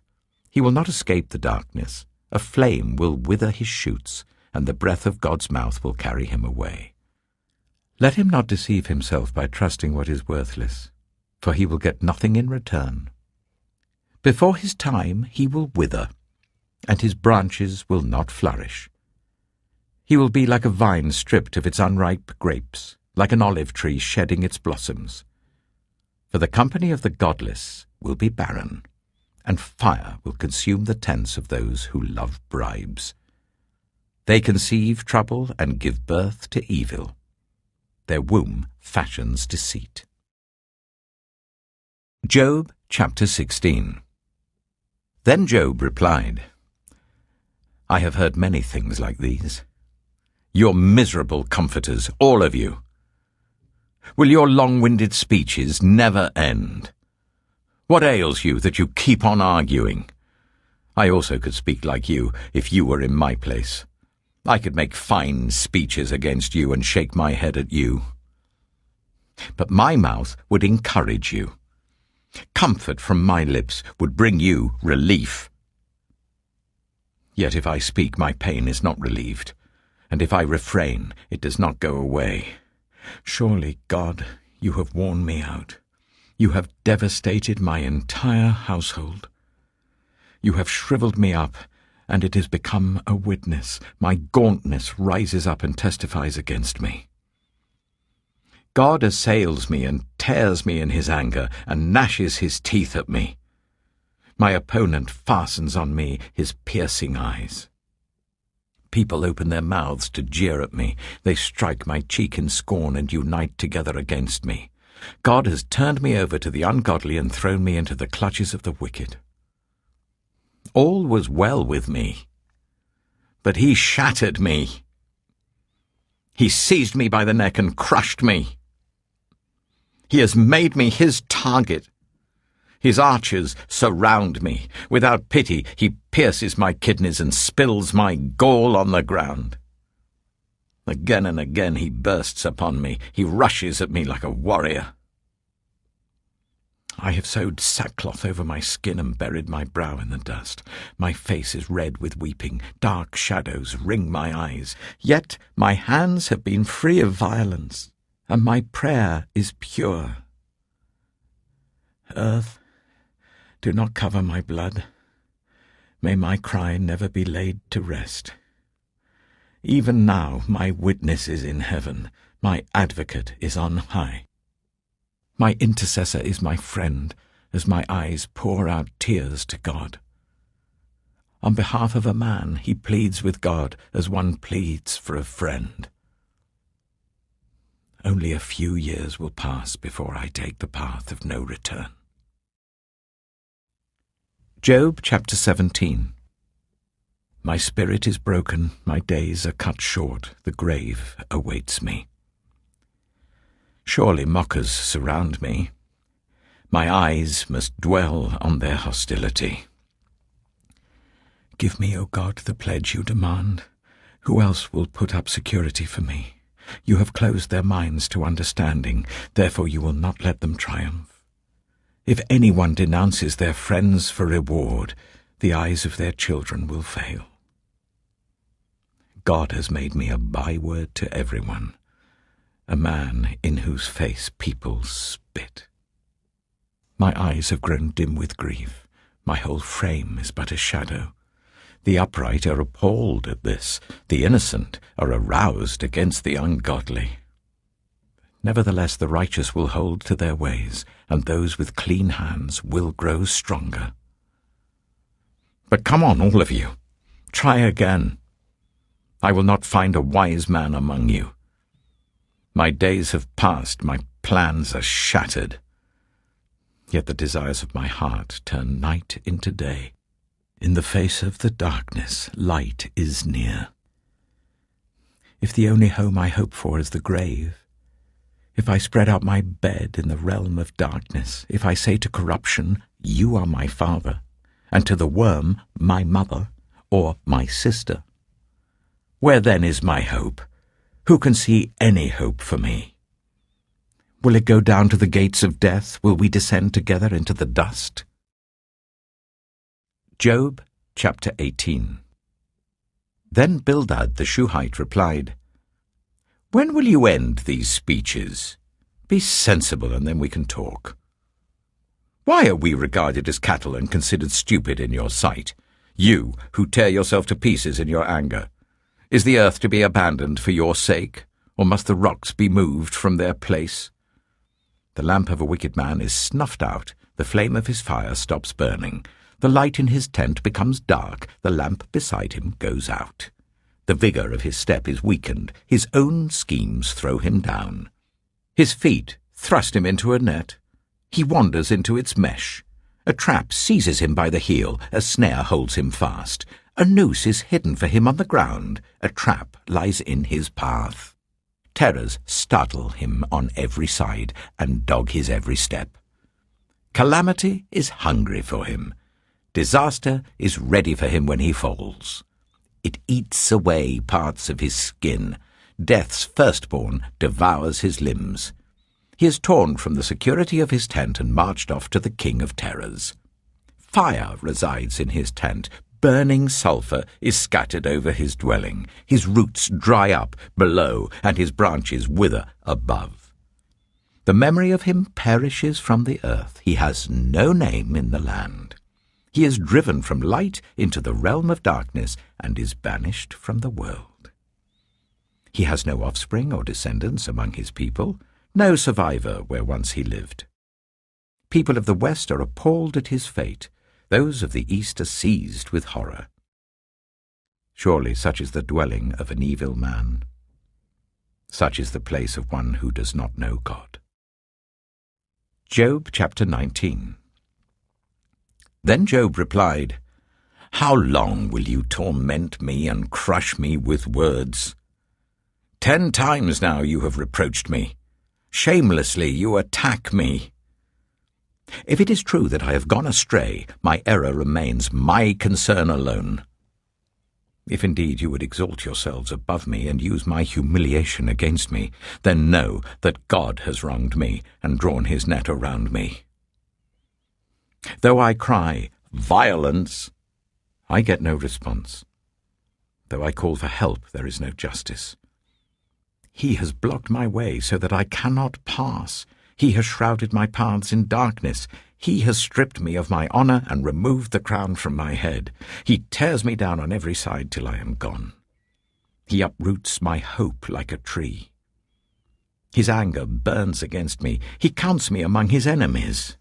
He will not escape the darkness. A flame will wither his shoots, and the breath of God's mouth will carry him away. Let him not deceive himself by trusting what is worthless, for he will get nothing in return. Before his time he will wither, and his branches will not flourish. He will be like a vine stripped of its unripe grapes, like an olive tree shedding its blossoms. For the company of the godless will be barren, and fire will consume the tents of those who love bribes. They conceive trouble and give birth to evil. Their womb fashions deceit. Job chapter 16. Then Job replied, I have heard many things like these. You're miserable comforters, all of you. Will your long-winded speeches never end? What ails you that you keep on arguing? I also could speak like you if you were in my place. I could make fine speeches against you and shake my head at you. But my mouth would encourage you. Comfort from my lips would bring you relief. Yet if I speak, my pain is not relieved, and if I refrain, it does not go away. Surely, God, you have worn me out. You have devastated my entire household. You have shriveled me up, and it has become a witness. My gauntness rises up and testifies against me. God assails me and tears me in his anger and gnashes his teeth at me. My opponent fastens on me his piercing eyes. People open their mouths to jeer at me. They strike my cheek in scorn and unite together against me. God has turned me over to the ungodly and thrown me into the clutches of the wicked. All was well with me, but he shattered me. He seized me by the neck and crushed me. He has made me his target. His archers surround me. Without pity, he pierces my kidneys and spills my gall on the ground. Again and again he bursts upon me. He rushes at me like a warrior. I have sewed sackcloth over my skin and buried my brow in the dust. My face is red with weeping. Dark shadows ring my eyes. Yet my hands have been free of violence, and my prayer is pure. Earth, do not cover my blood. May my cry never be laid to rest. Even now my witness is in heaven, my advocate is on high. My intercessor is my friend, as my eyes pour out tears to God. On behalf of a man, he pleads with God as one pleads for a friend. Only a few years will pass before I take the path of no return. Job chapter 17. My spirit is broken, my days are cut short, the grave awaits me. Surely mockers surround me. My eyes must dwell on their hostility. Give me, O God, the pledge you demand. Who else will put up security for me? You have closed their minds to understanding, therefore you will not let them triumph. If anyone denounces their friends for reward, the eyes of their children will fail. God has made me a byword to everyone, a man in whose face people spit. My eyes have grown dim with grief. My whole frame is but a shadow. The upright are appalled at this. The innocent are aroused against the ungodly. Nevertheless, the righteous will hold to their ways, and those with clean hands will grow stronger. But come on, all of you. Try again. I will not find a wise man among you. My days have passed, my plans are shattered. Yet the desires of my heart turn night into day. In the face of the darkness, light is near. If the only home I hope for is the grave, if I spread out my bed in the realm of darkness, if I say to corruption, "You are my father," and to the worm, "My mother," or "My sister," where then is my hope? Who can see any hope for me? Will it go down to the gates of death? Will we descend together into the dust? Job chapter 18. Then Bildad the Shuhite replied, "When will you end these speeches? Be sensible, and then we can talk. Why are we regarded as cattle and considered stupid in your sight, you who tear yourself to pieces in your anger? Is the earth to be abandoned for your sake, or must the rocks be moved from their place? The lamp of a wicked man is snuffed out, the flame of his fire stops burning. The light in his tent becomes dark, the lamp beside him goes out. The vigour of his step is weakened, his own schemes throw him down. His feet thrust him into a net. He wanders into its mesh. A trap seizes him by the heel, a snare holds him fast. A noose is hidden for him on the ground, a trap lies in his path. Terrors startle him on every side and dog his every step. Calamity is hungry for him. Disaster is ready for him when he falls. It eats away parts of his skin. Death's firstborn devours his limbs. He is torn from the security of his tent and marched off to the king of terrors. Fire resides in his tent. Burning sulphur is scattered over his dwelling. His roots dry up below, and his branches wither above. The memory of him perishes from the earth. He has no name in the land. He is driven from light into the realm of darkness and is banished from the world. He has no offspring or descendants among his people, no survivor where once he lived. People of the west are appalled at his fate. Those of the east are seized with horror. Surely such is the dwelling of an evil man. Such is the place of one who does not know God. Job chapter 19. Then Job replied, "How long will you torment me and crush me with words? 10 times now you have reproached me. Shamelessly you attack me. If it is true that I have gone astray, my error remains my concern alone. If indeed you would exalt yourselves above me and use my humiliation against me, then know that God has wronged me and drawn his net around me. Though I cry, 'Violence,' I get no response. Though I call for help, there is no justice. He has blocked my way so that I cannot pass. He has shrouded my paths in darkness. He has stripped me of my honour and removed the crown from my head. He tears me down on every side till I am gone. He uproots my hope like a tree. His anger burns against me. He counts me among his enemies.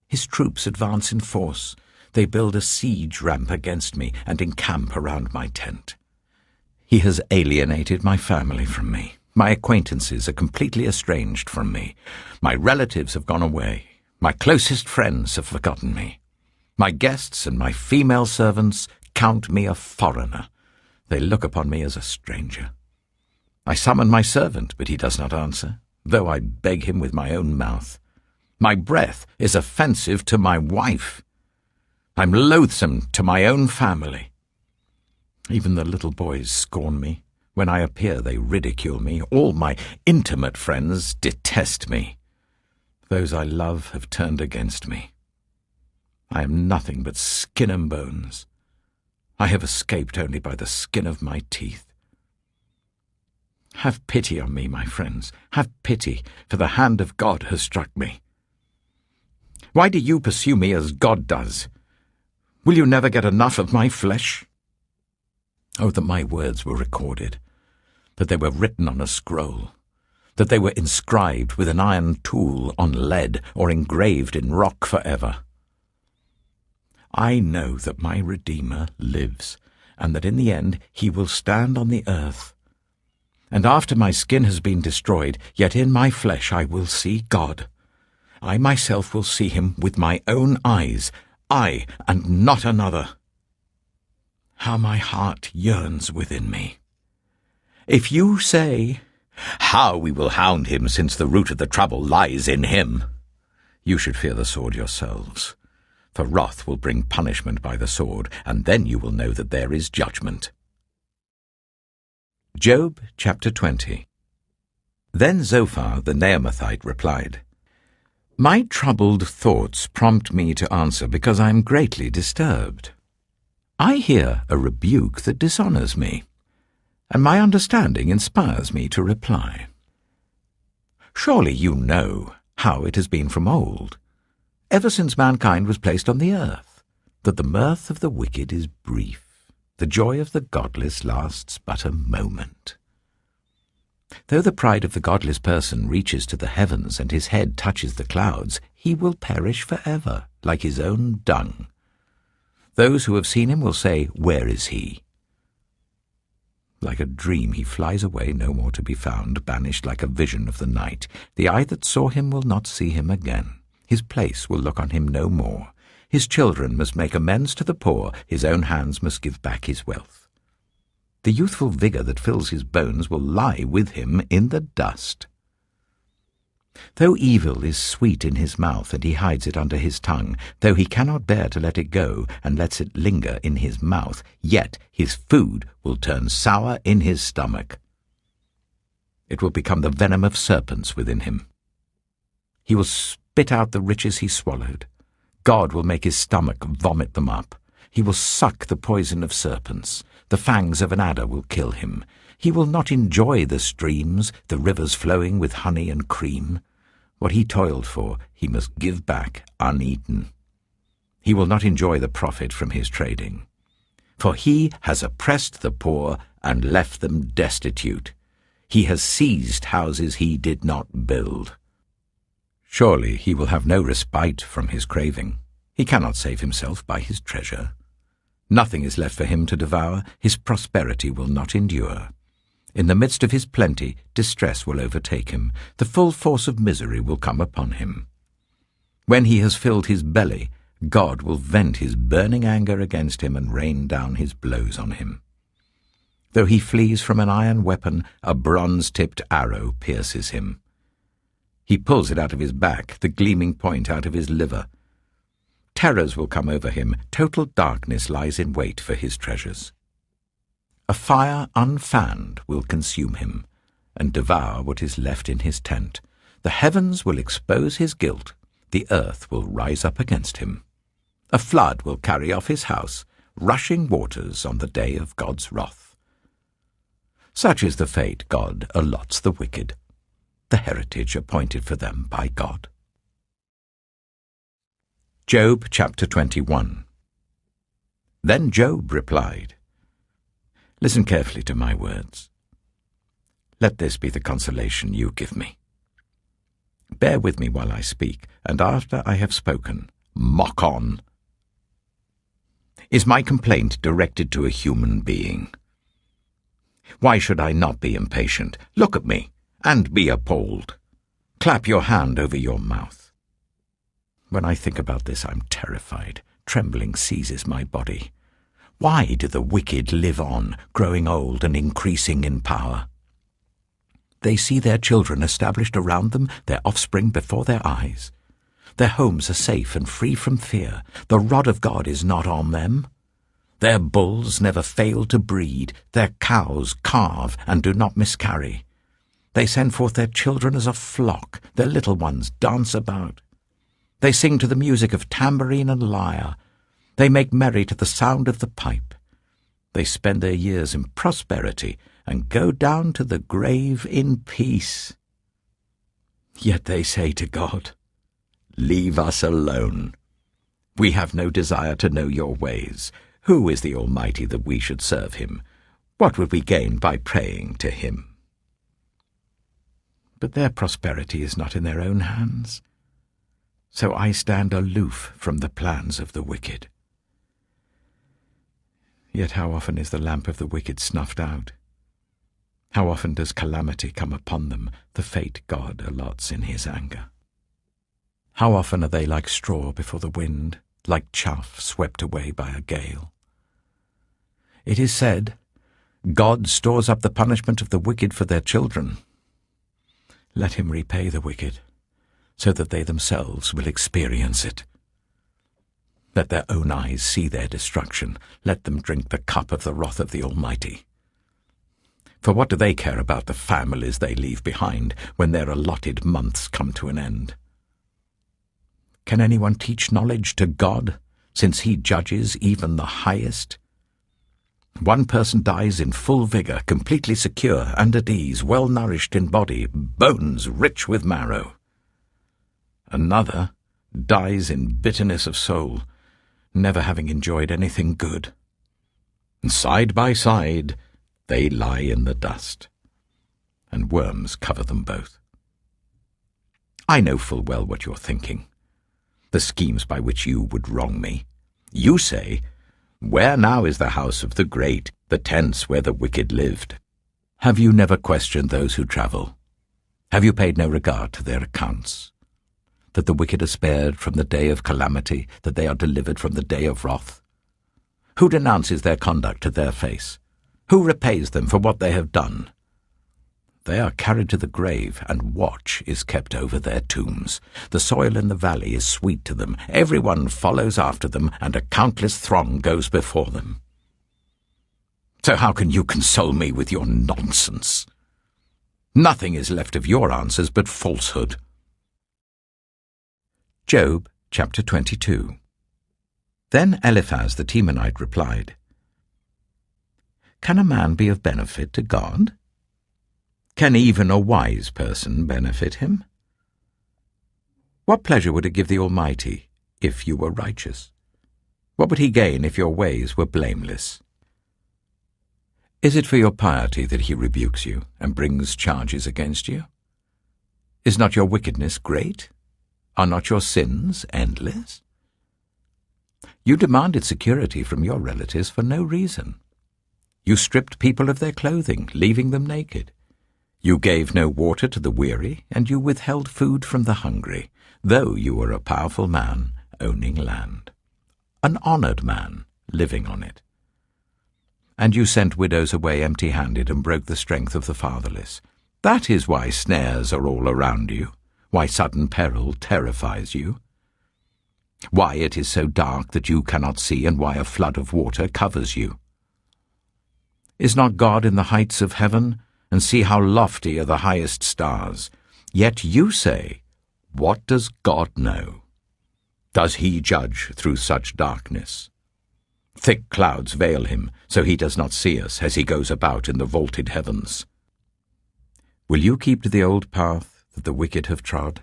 His troops advance in force. They build a siege ramp against me and encamp around my tent. He has alienated my family from me. My acquaintances are completely estranged from me. My relatives have gone away. My closest friends have forgotten me. My guests and my female servants count me a foreigner. They look upon me as a stranger. I summon my servant, but he does not answer, though I beg him with my own mouth. My breath is offensive to my wife. I'm loathsome to my own family. Even the little boys scorn me. When I appear, they ridicule me. All my intimate friends detest me. Those I love have turned against me. I am nothing but skin and bones. I have escaped only by the skin of my teeth. Have pity on me, my friends. Have pity, for the hand of God has struck me. Why do you pursue me as God does? Will you never get enough of my flesh? Oh, that my words were recorded, that they were written on a scroll, that they were inscribed with an iron tool on lead or engraved in rock forever. I know that my Redeemer lives, and that in the end he will stand on the earth. And after my skin has been destroyed, yet in my flesh I will see God. I myself will see him with my own eyes, I and not another. How my heart yearns within me. If you say, "How we will hound him, since the root of the trouble lies in him," you should fear the sword yourselves. For wrath will bring punishment by the sword, and then you will know that there is judgment. Job chapter 20. Then Zophar the Naamathite replied, My troubled thoughts prompt me to answer because I am greatly disturbed. I hear a rebuke that dishonors me, and my understanding inspires me to reply. Surely you know how it has been from old, ever since mankind was placed on the earth, that the mirth of the wicked is brief, the joy of the godless lasts but a moment. Though the pride of the godless person reaches to the heavens and his head touches the clouds, he will perish forever, like his own dung. Those who have seen him will say, Where is he? Like a dream he flies away, no more to be found, banished like a vision of the night. The eye that saw him will not see him again. His place will look on him no more. His children must make amends to the poor, his own hands must give back his wealth. The youthful vigour that fills his bones will lie with him in the dust. Though evil is sweet in his mouth, and he hides it under his tongue, though he cannot bear to let it go, and lets it linger in his mouth, yet his food will turn sour in his stomach. It will become the venom of serpents within him. He will spit out the riches he swallowed. God will make his stomach vomit them up. He will suck the poison of serpents. The fangs of an adder will kill him. He will not enjoy the streams, the rivers flowing with honey and cream. What he toiled for, he must give back uneaten. He will not enjoy the profit from his trading. For he has oppressed the poor and left them destitute. He has seized houses he did not build. Surely he will have no respite from his craving. He cannot save himself by his treasure. Nothing is left for him to devour. His prosperity will not endure. In the midst of his plenty, distress will overtake him. The full force of misery will come upon him. When he has filled his belly, God will vent his burning anger against him and rain down his blows on him. Though he flees from an iron weapon, a bronze-tipped arrow pierces him. He pulls it out of his back, the gleaming point out of his liver. Terrors will come over him. Total darkness lies in wait for his treasures. A fire unfanned will consume him, and devour what is left in his tent. The heavens will expose his guilt. The earth will rise up against him. A flood will carry off his house, rushing waters on the day of God's wrath. Such is the fate God allots the wicked, the heritage appointed for them by God. Job chapter 21. Then Job replied, Listen carefully to my words. Let this be the consolation you give me. Bear with me while I speak, and after I have spoken, mock on. Is my complaint directed to a human being? Why should I not be impatient? Look at me, and be appalled. Clap your hand over your mouth. When I think about this, I'm terrified. Trembling seizes my body. Why do the wicked live on, growing old and increasing in power? They see their children established around them, their offspring before their eyes. Their homes are safe and free from fear. The rod of God is not on them. Their bulls never fail to breed. Their cows calve and do not miscarry. They send forth their children as a flock. Their little ones dance about. They sing to the music of tambourine and lyre. They make merry to the sound of the pipe. They spend their years in prosperity and go down to the grave in peace. Yet they say to God, "Leave us alone. We have no desire to know your ways. Who is the Almighty that we should serve him? What would we gain by praying to him?" But their prosperity is not in their own hands. So I stand aloof from the plans of the wicked. Yet how often is the lamp of the wicked snuffed out? How often does calamity come upon them, the fate God allots in his anger? How often are they like straw before the wind, like chaff swept away by a gale? It is said, God stores up the punishment of the wicked for their children. Let him repay the wicked, so that they themselves will experience it. Let their own eyes see their destruction. Let them drink the cup of the wrath of the Almighty. For what do they care about the families they leave behind when their allotted months come to an end? Can anyone teach knowledge to God, since he judges even the highest? One person dies in full vigor, completely secure and at ease, well-nourished in body, bones rich with marrow. Another dies in bitterness of soul, never having enjoyed anything good. And side by side they lie in the dust, and worms cover them both. I know full well what you're thinking, the schemes by which you would wrong me. You say, "Where now is the house of the great, the tents where the wicked lived?" Have you never questioned those who travel? Have you paid no regard to their accounts? That the wicked are spared from the day of calamity, that they are delivered from the day of wrath? Who denounces their conduct to their face? Who repays them for what they have done? They are carried to the grave, and watch is kept over their tombs. The soil in the valley is sweet to them. Everyone follows after them, and a countless throng goes before them. So how can you console me with your nonsense? Nothing is left of your answers but falsehood. Job chapter 22. Then Eliphaz the Temanite replied, "Can a man be of benefit to God? Can even a wise person benefit him? What pleasure would it give the Almighty if you were righteous? What would he gain if your ways were blameless? Is it for your piety that he rebukes you and brings charges against you? Is not your wickedness great? Are not your sins endless? You demanded security from your relatives for no reason. You stripped people of their clothing, leaving them naked. You gave no water to the weary, and you withheld food from the hungry, though you were a powerful man owning land, an honored man living on it. And you sent widows away empty-handed and broke the strength of the fatherless. That is why snares are all around you, why sudden peril terrifies you, why it is so dark that you cannot see, and why a flood of water covers you. Is not God in the heights of heaven? And see how lofty are the highest stars. Yet you say, what does God know? Does he judge through such darkness? Thick clouds veil him, so he does not see us as he goes about in the vaulted heavens. Will you keep to the old path that the wicked have trod?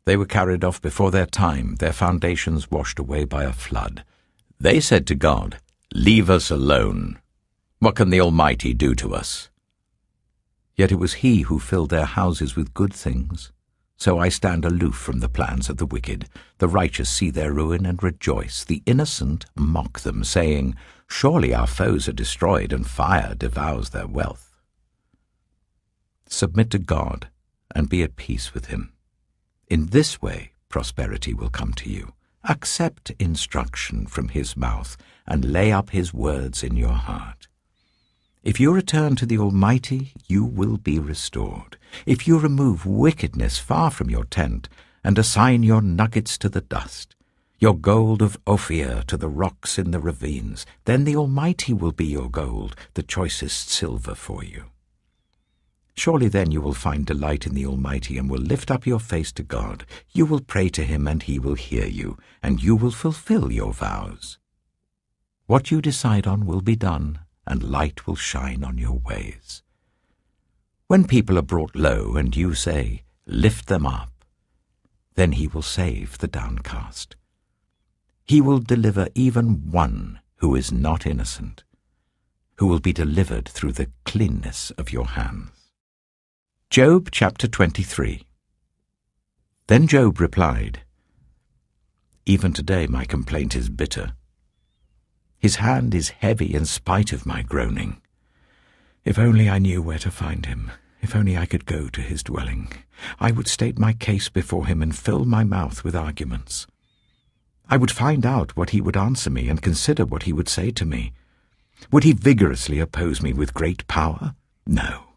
They were carried off before their time, their foundations washed away by a flood. They said to God, "Leave us alone. What can the Almighty do to us?" Yet it was he who filled their houses with good things. So I stand aloof from the plans of the wicked. The righteous see their ruin and rejoice. The innocent mock them, saying, "Surely our foes are destroyed, and fire devours their wealth." Submit to God, and be at peace with him. In this way prosperity will come to you. Accept instruction from his mouth, and lay up his words in your heart. If you return to the Almighty, you will be restored. If you remove wickedness far from your tent, and assign your nuggets to the dust, your gold of Ophir to the rocks in the ravines, then the Almighty will be your gold, the choicest silver for you. Surely then you will find delight in the Almighty and will lift up your face to God. You will pray to him and he will hear you, and you will fulfill your vows. What you decide on will be done, and light will shine on your ways. When people are brought low and you say, "Lift them up," then he will save the downcast. He will deliver even one who is not innocent, who will be delivered through the cleanness of your hands. Job chapter 23. Then Job replied, "Even today my complaint is bitter. His hand is heavy in spite of my groaning. If only I knew where to find him, if only I could go to his dwelling, I would state my case before him and fill my mouth with arguments. I would find out what he would answer me and consider what he would say to me. Would he vigorously oppose me with great power? No.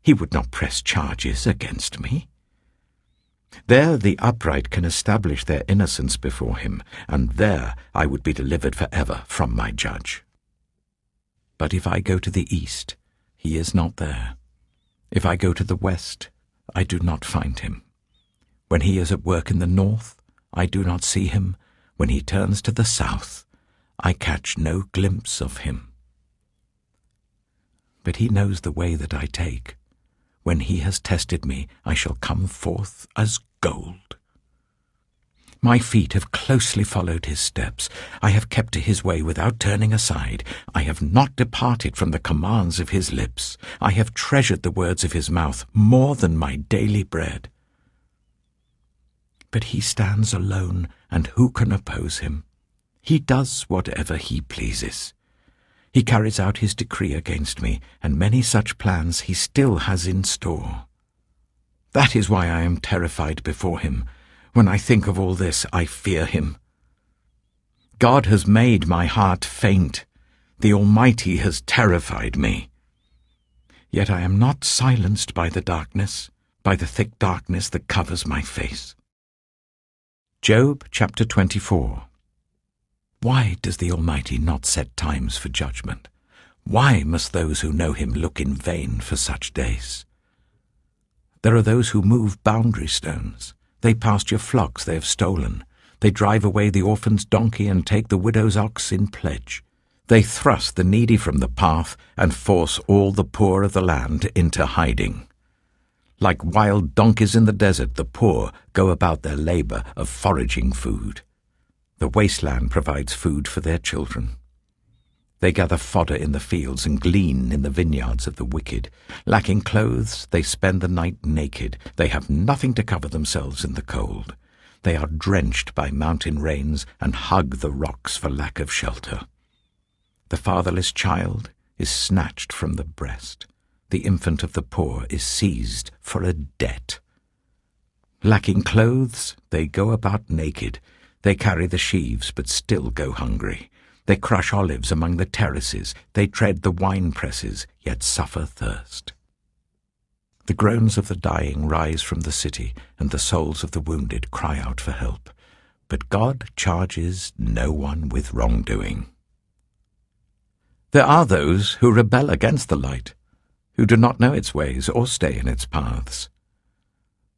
He would not press charges against me. There the upright can establish their innocence before him, and there I would be delivered forever from my judge. But if I go to the east, he is not there. If I go to the west, I do not find him. When he is at work in the north, I do not see him. When he turns to the south, I catch no glimpse of him. But he knows the way that I take. When he has tested me, I shall come forth as gold. My feet have closely followed his steps. I have kept to his way without turning aside. I have not departed from the commands of his lips. I have treasured the words of his mouth more than my daily bread. But he stands alone, and who can oppose him? He does whatever he pleases. He carries out his decree against me, and many such plans he still has in store. That is why I am terrified before him. When I think of all this, I fear him. God has made my heart faint. The Almighty has terrified me. Yet I am not silenced by the darkness, by the thick darkness that covers my face. Job chapter 24. Why does the Almighty not set times for judgment? Why must those who know him look in vain for such days? There are those who move boundary stones. They pasture flocks they have stolen. They drive away the orphan's donkey and take the widow's ox in pledge. They thrust the needy from the path and force all the poor of the land into hiding. Like wild donkeys in the desert, the poor go about their labor of foraging food. The wasteland provides food for their children. They gather fodder in the fields and glean in the vineyards of the wicked. Lacking clothes, they spend the night naked. They have nothing to cover themselves in the cold. They are drenched by mountain rains and hug the rocks for lack of shelter. The fatherless child is snatched from the breast. The infant of the poor is seized for a debt. Lacking clothes, they go about naked. They carry the sheaves, but still go hungry. They crush olives among the terraces. They tread the wine presses, yet suffer thirst. The groans of the dying rise from the city, and the souls of the wounded cry out for help. But God charges no one with wrongdoing. There are those who rebel against the light, who do not know its ways or stay in its paths.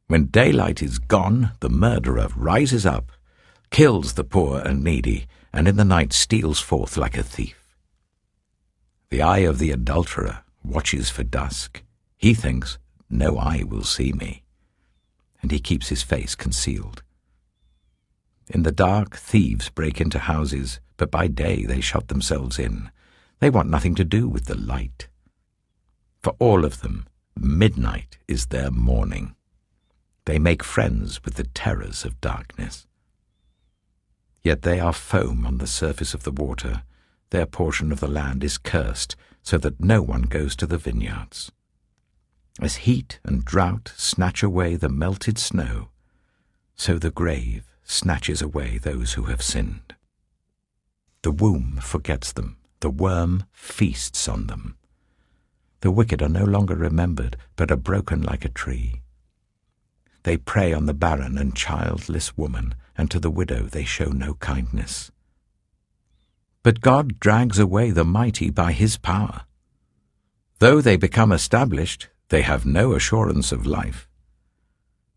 When daylight is gone, the murderer rises up, kills the poor and needy, and in the night steals forth like a thief. The eye of the adulterer watches for dusk. He thinks, "No eye will see me," and he keeps his face concealed. In the dark, thieves break into houses, but by day they shut themselves in. They want nothing to do with the light. For all of them, midnight is their morning. They make friends with the terrors of darkness. Yet they are foam on the surface of the water. Their portion of the land is cursed, so that no one goes to the vineyards. As heat and drought snatch away the melted snow, so the grave snatches away those who have sinned. The womb forgets them, the worm feasts on them. The wicked are no longer remembered, but are broken like a tree. They prey on the barren and childless woman, and to the widow they show no kindness. But God drags away the mighty by his power. Though they become established, They have no assurance of life.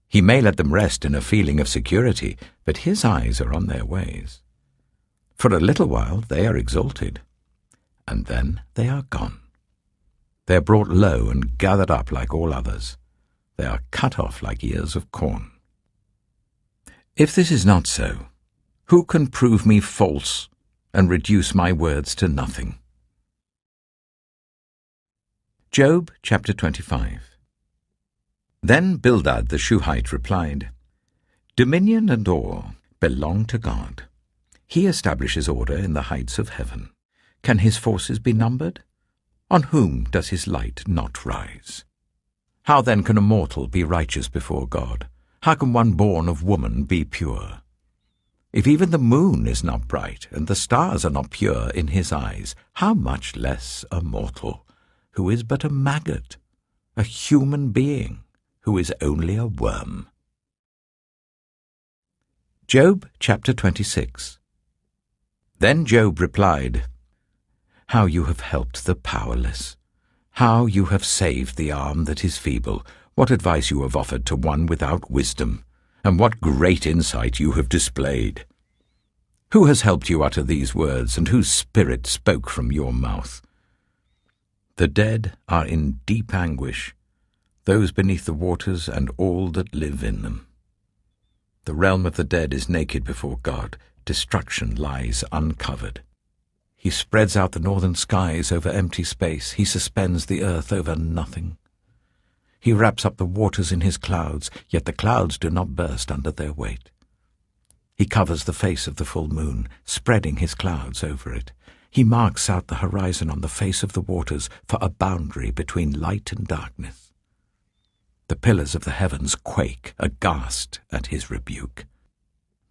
He may let them rest in a feeling of security, but his eyes are on their ways. For a little while they are exalted, and then they are gone. They are brought low and gathered up like all others. They are cut off like ears of corn. If this is not so, who can prove me false and reduce my words to nothing? Job chapter 25. Then Bildad the Shuhite replied, Dominion and awe belong to God. He establishes order in the heights of heaven. Can his forces be numbered? On whom does his light not rise? How then can a mortal be righteous before God? How can one born of woman be pure? If even the moon is not bright, and the stars are not pure in his eyes, how much less a mortal, who is but a maggot, a human being, who is only a worm. Job chapter 26. Then Job replied, How you have helped the powerless! How you have saved the arm that is feeble! What advice you have offered to one without wisdom, and what great insight you have displayed! Who has helped you utter these words, and whose spirit spoke from your mouth? The dead are in deep anguish, those beneath the waters and all that live in them. The realm of the dead is naked before God. Destruction lies uncovered. He spreads out the northern skies over empty space. He suspends the earth over nothing. He wraps up the waters in his clouds, yet the clouds do not burst under their weight. He covers the face of the full moon, spreading his clouds over it. He marks out the horizon on the face of the waters for a boundary between light and darkness. The pillars of the heavens quake aghast at his rebuke.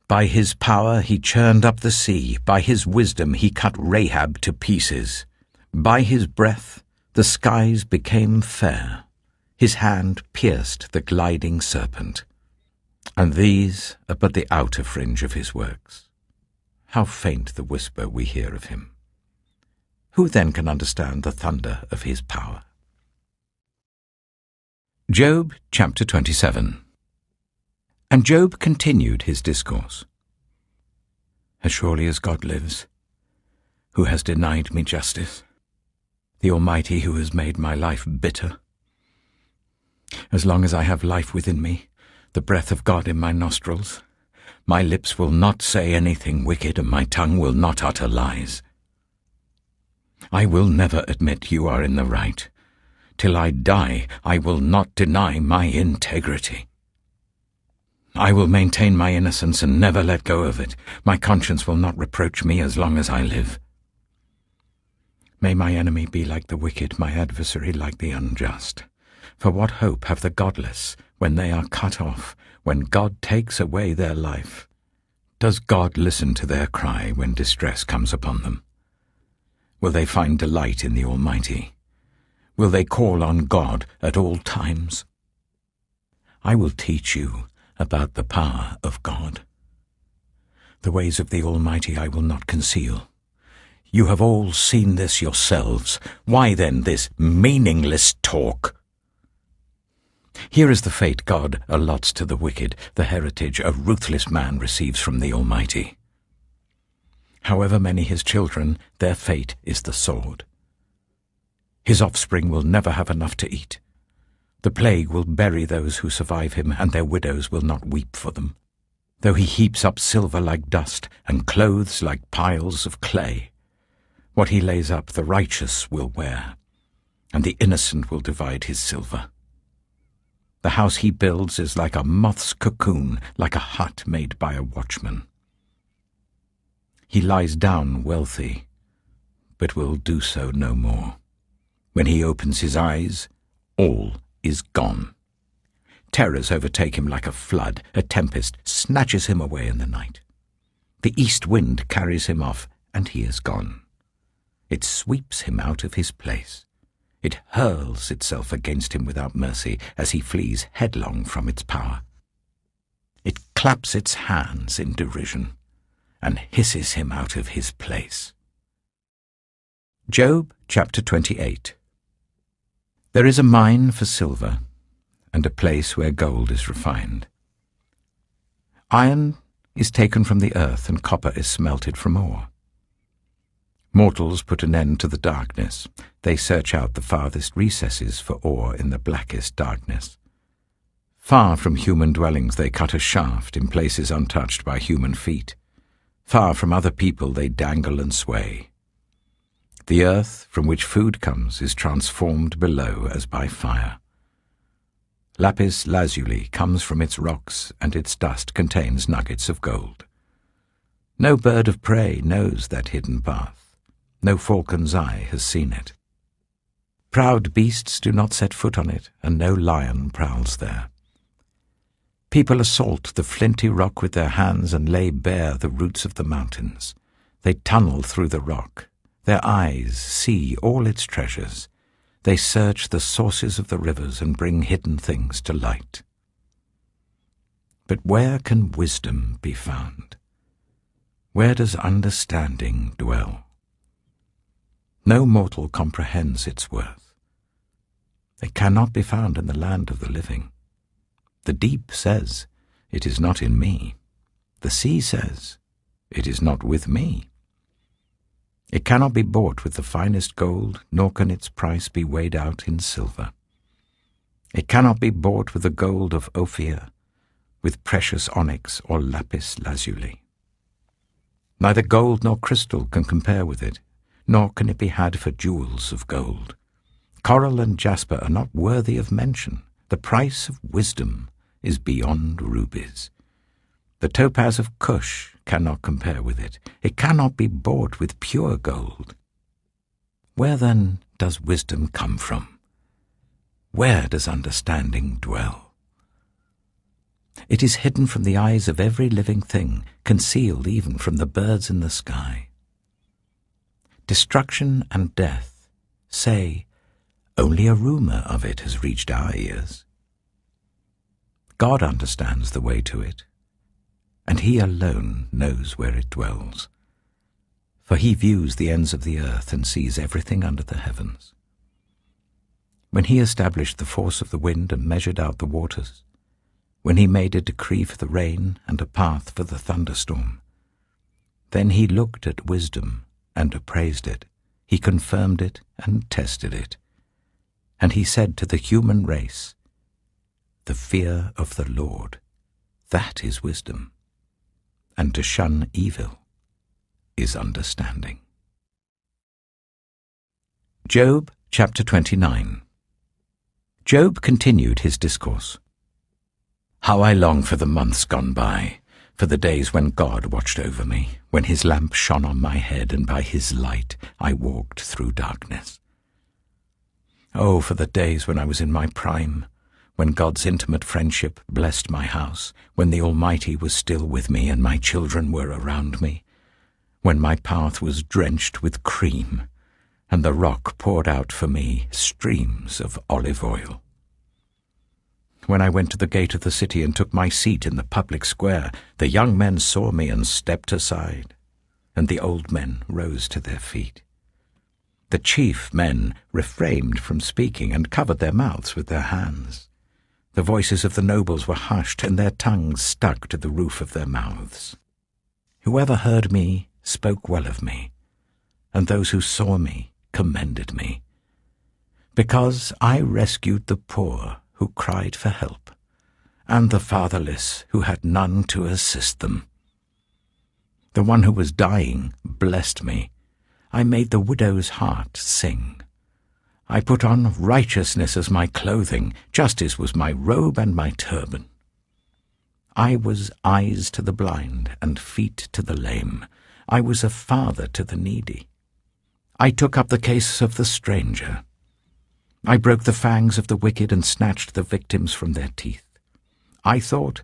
By his power he churned up the sea. By his wisdom he cut Rahab to pieces. By his breath the skies became fair. His hand pierced the gliding serpent. And these are but the outer fringe of his works. How faint the whisper we hear of him! Who then can understand the thunder of his power? Job chapter 27. And Job continued his discourse. As surely as God lives, who has denied me justice, the Almighty who has made my life bitter. As long as I have life within me, the breath of God in my nostrils, my lips will not say anything wicked, and my tongue will not utter lies. I will never admit you are in the right. Till I die, I will not deny my integrity. I will maintain my innocence and never let go of it. My conscience will not reproach me as long as I live. May my enemy be like the wicked, my adversary like the unjust. For what hope have the godless when they are cut off, when God takes away their life? Does God listen to their cry when distress comes upon them? Will they find delight in the Almighty? Will they call on God at all times? I will teach you about the power of God. The ways of the Almighty I will not conceal. You have all seen this yourselves. Why then this meaningless talk? Here is the fate God allots to the wicked, the heritage a ruthless man receives from the Almighty. However many his children, their fate is the sword. His offspring will never have enough to eat. The plague will bury those who survive him, and their widows will not weep for them. Though he heaps up silver like dust, and clothes like piles of clay, what he lays up the righteous will wear, and the innocent will divide his silver. The house he builds is like a moth's cocoon, like a hut made by a watchman. He lies down wealthy, but will do so no more. When he opens his eyes, all is gone. Terrors overtake him like a flood. A tempest snatches him away in the night. The east wind carries him off, and he is gone. It sweeps him out of his place. It hurls itself against him without mercy as he flees headlong from its power. It claps its hands in derision and hisses him out of his place. Job chapter 28. There is a mine for silver, and a place where gold is refined. Iron is taken from the earth, and copper is smelted from ore. Mortals put an end to the darkness. They search out the farthest recesses for ore in the blackest darkness. Far from human dwellings they cut a shaft in places untouched by human feet. Far from other people they dangle and sway. The earth from which food comes is transformed below as by fire. Lapis lazuli comes from its rocks, and its dust contains nuggets of gold. No bird of prey knows that hidden path. No falcon's eye has seen it. Proud beasts do not set foot on it, and no lion prowls there. People assault the flinty rock with their hands and lay bare the roots of the mountains. They tunnel through the rock. Their eyes see all its treasures. They search the sources of the rivers and bring hidden things to light. But where can wisdom be found? Where does understanding dwell? No mortal comprehends its worth. It cannot be found in the land of the living. The deep says, "It is not in me." The sea says, "It is not with me." It cannot be bought with the finest gold, nor can its price be weighed out in silver. It cannot be bought with the gold of Ophir, with precious onyx or lapis lazuli. Neither gold nor crystal can compare with it, nor can it be had for jewels of gold. Coral and jasper are not worthy of mention. The price of wisdom is beyond rubies. The topaz of Cush cannot compare with it. It cannot be bought with pure gold. Where then does wisdom come from? Where does understanding dwell? It is hidden from the eyes of every living thing, concealed even from the birds in the sky. Destruction and death say, "Only a rumor of it has reached our ears." God understands the way to it, and He alone knows where it dwells. For He views the ends of the earth and sees everything under the heavens. When He established the force of the wind and measured out the waters, when He made a decree for the rain and a path for the thunderstorm, then He looked at wisdom and appraised it. He confirmed it and tested it. And He said to the human race, "The fear of the Lord, that is wisdom, and to shun evil is understanding." Job chapter 29. Job continued his discourse. "How I long for the months gone by, for the days when God watched over me, when His lamp shone on my head, and by His light I walked through darkness. Oh, for the days when I was in my prime, when God's intimate friendship blessed my house, when the Almighty was still with me and my children were around me, when my path was drenched with cream, and the rock poured out for me streams of olive oil. When I went to the gate of the city and took my seat in the public square, the young men saw me and stepped aside, and the old men rose to their feet. The chief men refrained from speaking and covered their mouths with their hands. The voices of the nobles were hushed, and their tongues stuck to the roof of their mouths. Whoever heard me spoke well of me, and those who saw me commended me, because I rescued the poor who cried for help, and the fatherless who had none to assist them. The one who was dying blessed me. I made the widow's heart sing. I put on righteousness as my clothing, justice was my robe and my turban. I was eyes to the blind and feet to the lame. I was a father to the needy. I took up the case of the stranger. I broke the fangs of the wicked and snatched the victims from their teeth. I thought,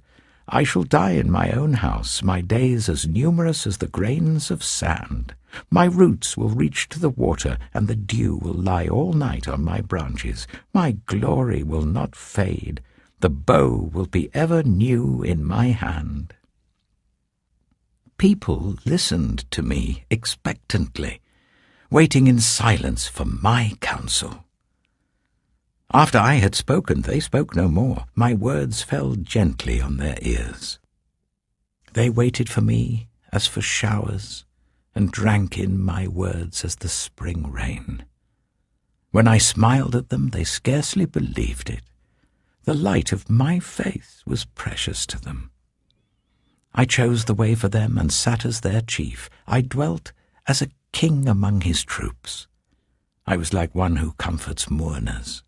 I shall die in my own house, my days as numerous as the grains of sand. My roots will reach to the water, and the dew will lie all night on my branches. My glory will not fade. The bow will be ever new in my hand. People listened to me expectantly, waiting in silence for my counsel. After I had spoken, they spoke no more. My words fell gently on their ears. They waited for me as for showers, and drank in my words as the spring rain. When I smiled at them, they scarcely believed it. The light of my face was precious to them. I chose the way for them and sat as their chief. I dwelt as a king among his troops. I was like one who comforts mourners.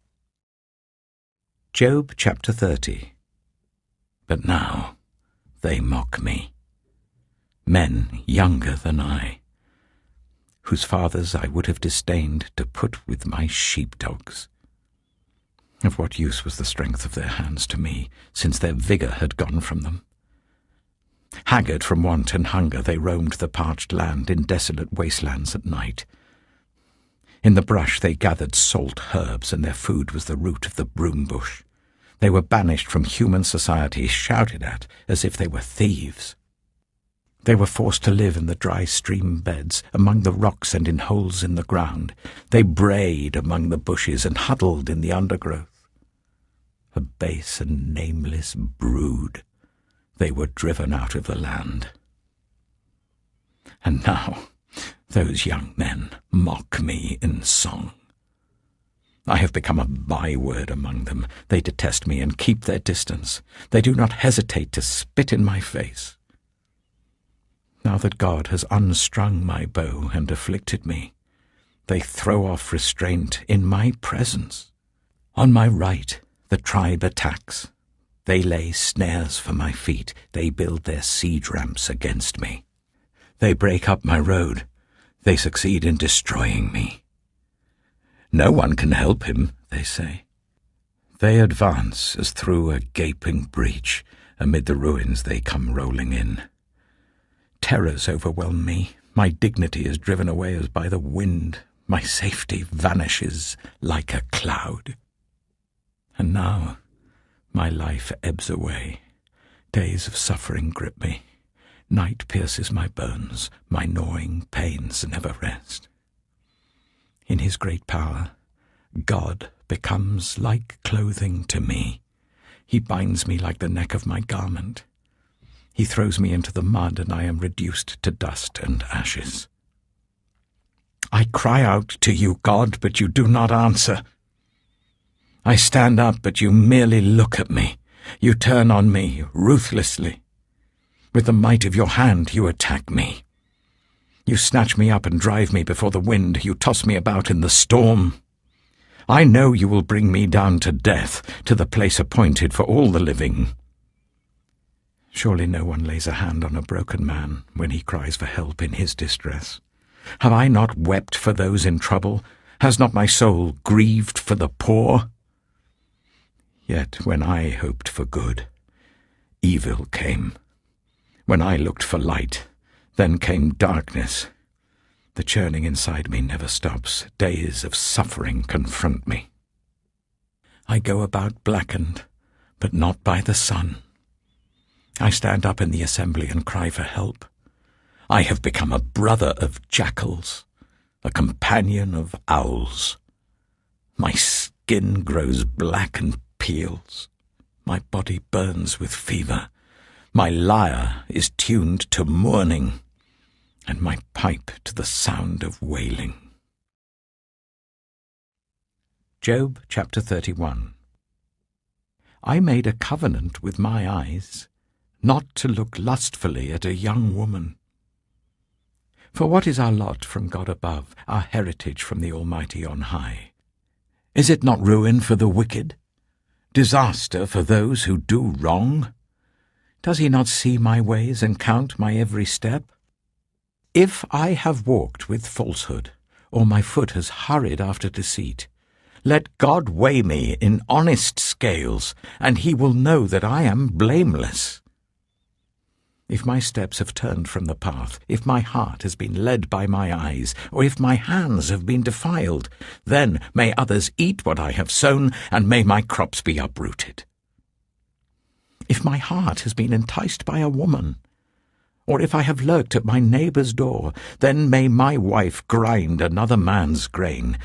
Job chapter 30. But now they mock me, men younger than I, whose fathers I would have disdained to put with my sheepdogs. Of what use was the strength of their hands to me, since their vigour had gone from them? Haggard from want and hunger, they roamed the parched land in desolate wastelands at night. In the brush they gathered salt herbs, and their food was the root of the broom bush. They were banished from human society, shouted at as if they were thieves. They were forced to live in the dry stream beds, among the rocks and in holes in the ground. They brayed among the bushes and huddled in the undergrowth. A base and nameless brood, they were driven out of the land. And now those young men mock me in song. I have become a byword among them. They detest me and keep their distance. They do not hesitate to spit in my face. Now that God has unstrung my bow and afflicted me, they throw off restraint in my presence. On my right the tribe attacks. They lay snares for my feet. They build their siege ramps against me. They break up my road. They succeed in destroying me. No one can help him, they say. They advance as through a gaping breach. Amid the ruins they come rolling in. Terrors overwhelm me. My dignity is driven away as by the wind. My safety vanishes like a cloud. And now my life ebbs away. Days of suffering grip me. Night pierces my bones. My gnawing pains never rest. In his great power, God becomes like clothing to me. He binds me like the neck of my garment. He throws me into the mud, and I am reduced to dust and ashes. I cry out to you, God, but you do not answer. I stand up, but you merely look at me. You turn on me ruthlessly. With the might of your hand you attack me. You snatch me up and drive me before the wind. You toss me about in the storm. I know you will bring me down to death, to the place appointed for all the living. Surely no one lays a hand on a broken man when he cries for help in his distress. Have I not wept for those in trouble? Has not my soul grieved for the poor? Yet when I hoped for good, evil came. When I looked for light, then came darkness. The churning inside me never stops. Days of suffering confront me. I go about blackened, but not by the sun. I stand up in the assembly and cry for help. I have become a brother of jackals, a companion of owls. My skin grows black and peels. My body burns with fever. My lyre is tuned to mourning, and my pipe to the sound of wailing. Job chapter 31. I made a covenant with my eyes, not to look lustfully at a young woman. For what is our lot from God above, our heritage from the Almighty on high? Is it not ruin for the wicked? Disaster for those who do wrong? Does he not see my ways and count my every step? If I have walked with falsehood, or my foot has hurried after deceit, let God weigh me in honest scales, and he will know that I am blameless. If my steps have turned from the path, if my heart has been led by my eyes, or if my hands have been defiled, then may others eat what I have sown, and may my crops be uprooted. If my heart has been enticed by a woman, or if I have lurked at my neighbour's door, then may my wife grind another man's grain,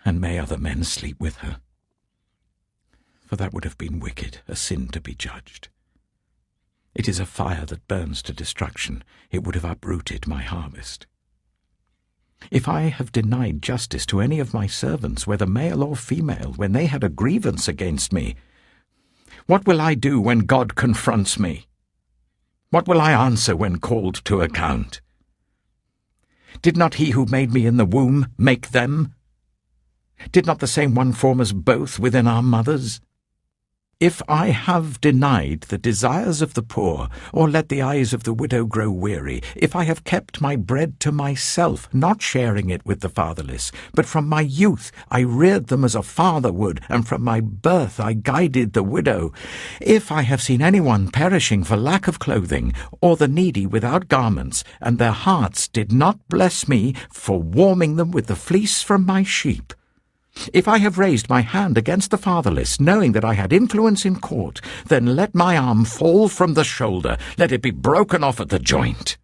and may other men sleep with her. for that would have been wicked, a sin to be judged. It is a fire that burns to destruction. It would have uprooted my harvest. If I have denied justice to any of my servants, whether male or female, when they had a grievance against me, what will I do when God confronts me? What will I answer when called to account? Did not he who made me in the womb make them? Did not the same one form us both within our mothers? If I have denied the desires of the poor, or let the eyes of the widow grow weary, if I have kept my bread to myself, not sharing it with the fatherless, but from my youth I reared them as a father would, and from my birth I guided the widow, if I have seen anyone perishing for lack of clothing, or the needy without garments, and their hearts did not bless me for warming them with the fleece from my sheep, if I have raised my hand against the fatherless, knowing that I had influence in court, then let my arm fall from the shoulder, let it be broken off at the joint.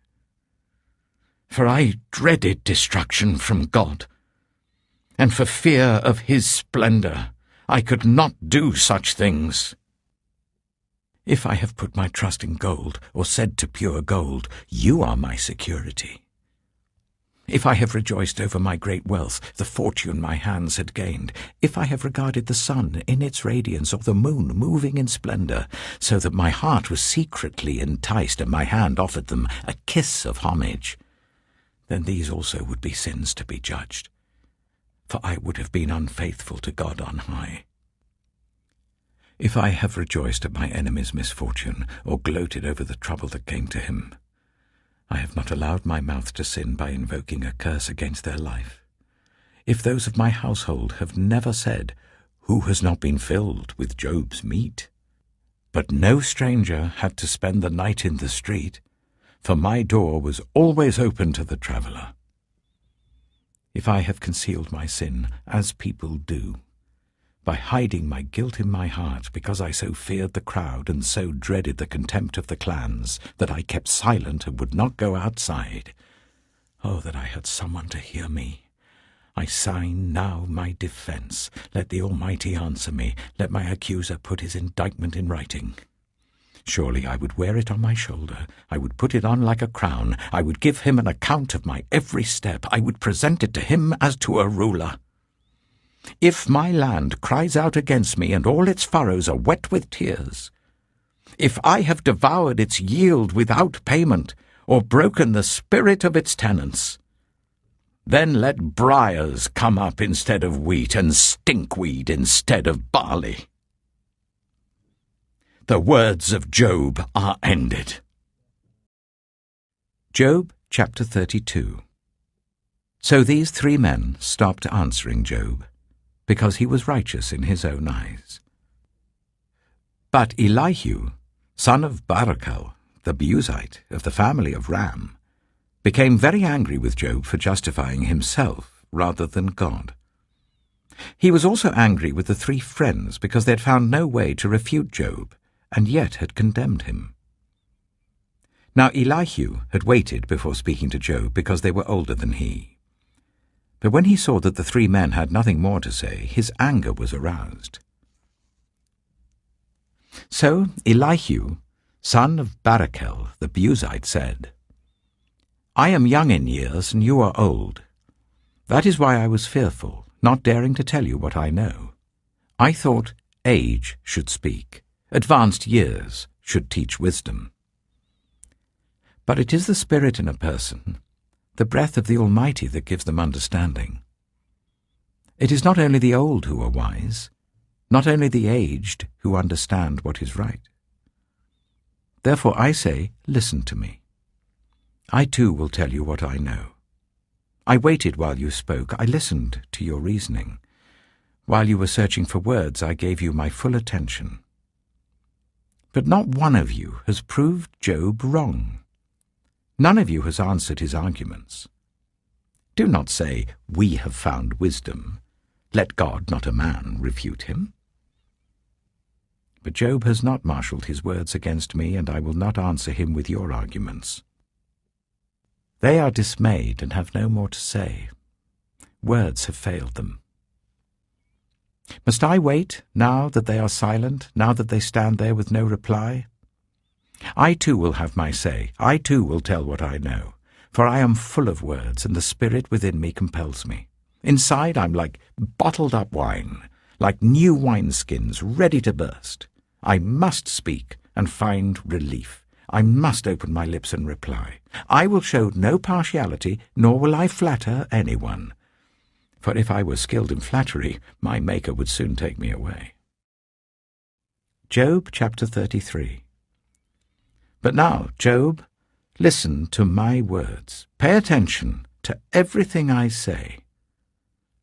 For I dreaded destruction from God, and for fear of his splendor I could not do such things. If I have put my trust in gold, or said to pure gold, you are my security, if I have rejoiced over my great wealth, the fortune my hands had gained, if I have regarded the sun in its radiance, or the moon moving in splendor, so that my heart was secretly enticed and my hand offered them a kiss of homage, then these also would be sins to be judged, for I would have been unfaithful to God on high. If I have rejoiced at my enemy's misfortune, or gloated over the trouble that came to him, I have not allowed my mouth to sin by invoking a curse against their life. If those of my household have never said, who has not been filled with Job's meat? But no stranger had to spend the night in the street, for my door was always open to the traveller. If I have concealed my sin, as people do, by hiding my guilt in my heart, because I so feared the crowd and so dreaded the contempt of the clans, that I kept silent and would not go outside. Oh, that I had someone to hear me! I sign now my defence. Let the Almighty answer me. Let my accuser put his indictment in writing. Surely I would wear it on my shoulder. I would put it on like a crown. I would give him an account of my every step. I would present it to him as to a ruler. If my land cries out against me, and all its furrows are wet with tears, if I have devoured its yield without payment, or broken the spirit of its tenants, then let briars come up instead of wheat, and stinkweed instead of barley. The words of Job are ended. Job chapter 32. So these three men stopped answering Job, because he was righteous in his own eyes. But Elihu, son of Barachel, the Buzite of the family of Ram, became very angry with Job for justifying himself rather than God. He was also angry with the three friends because they had found no way to refute Job, and yet had condemned him. Now Elihu had waited before speaking to Job because they were older than he. But when he saw that the three men had nothing more to say, his anger was aroused. So Elihu, son of Barachel the Buzite, said, I am young in years, and you are old. That is why I was fearful, not daring to tell you what I know. I thought age should speak, advanced years should teach wisdom. But it is the spirit in a person, the breath of the Almighty, that gives them understanding. It is not only the old who are wise, not only the aged who understand what is right. Therefore I say, listen to me. I too will tell you what I know. I waited while you spoke. I listened to your reasoning. While you were searching for words, I gave you my full attention. But not one of you has proved Job wrong. None of you has answered his arguments. Do not say, we have found wisdom. Let God, not a man, refute him. But Job has not marshalled his words against me, and I will not answer him with your arguments. They are dismayed and have no more to say. Words have failed them. Must I wait, now that they are silent, now that they stand there with no reply? I too will have my say. I too will tell what I know. For I am full of words, and the spirit within me compels me. Inside I'm like bottled-up wine, like new wineskins ready to burst. I must speak and find relief. I must open my lips and reply. I will show no partiality, nor will I flatter anyone. For if I were skilled in flattery, my Maker would soon take me away. Job chapter 33. But now, Job, listen to my words. Pay attention to everything I say.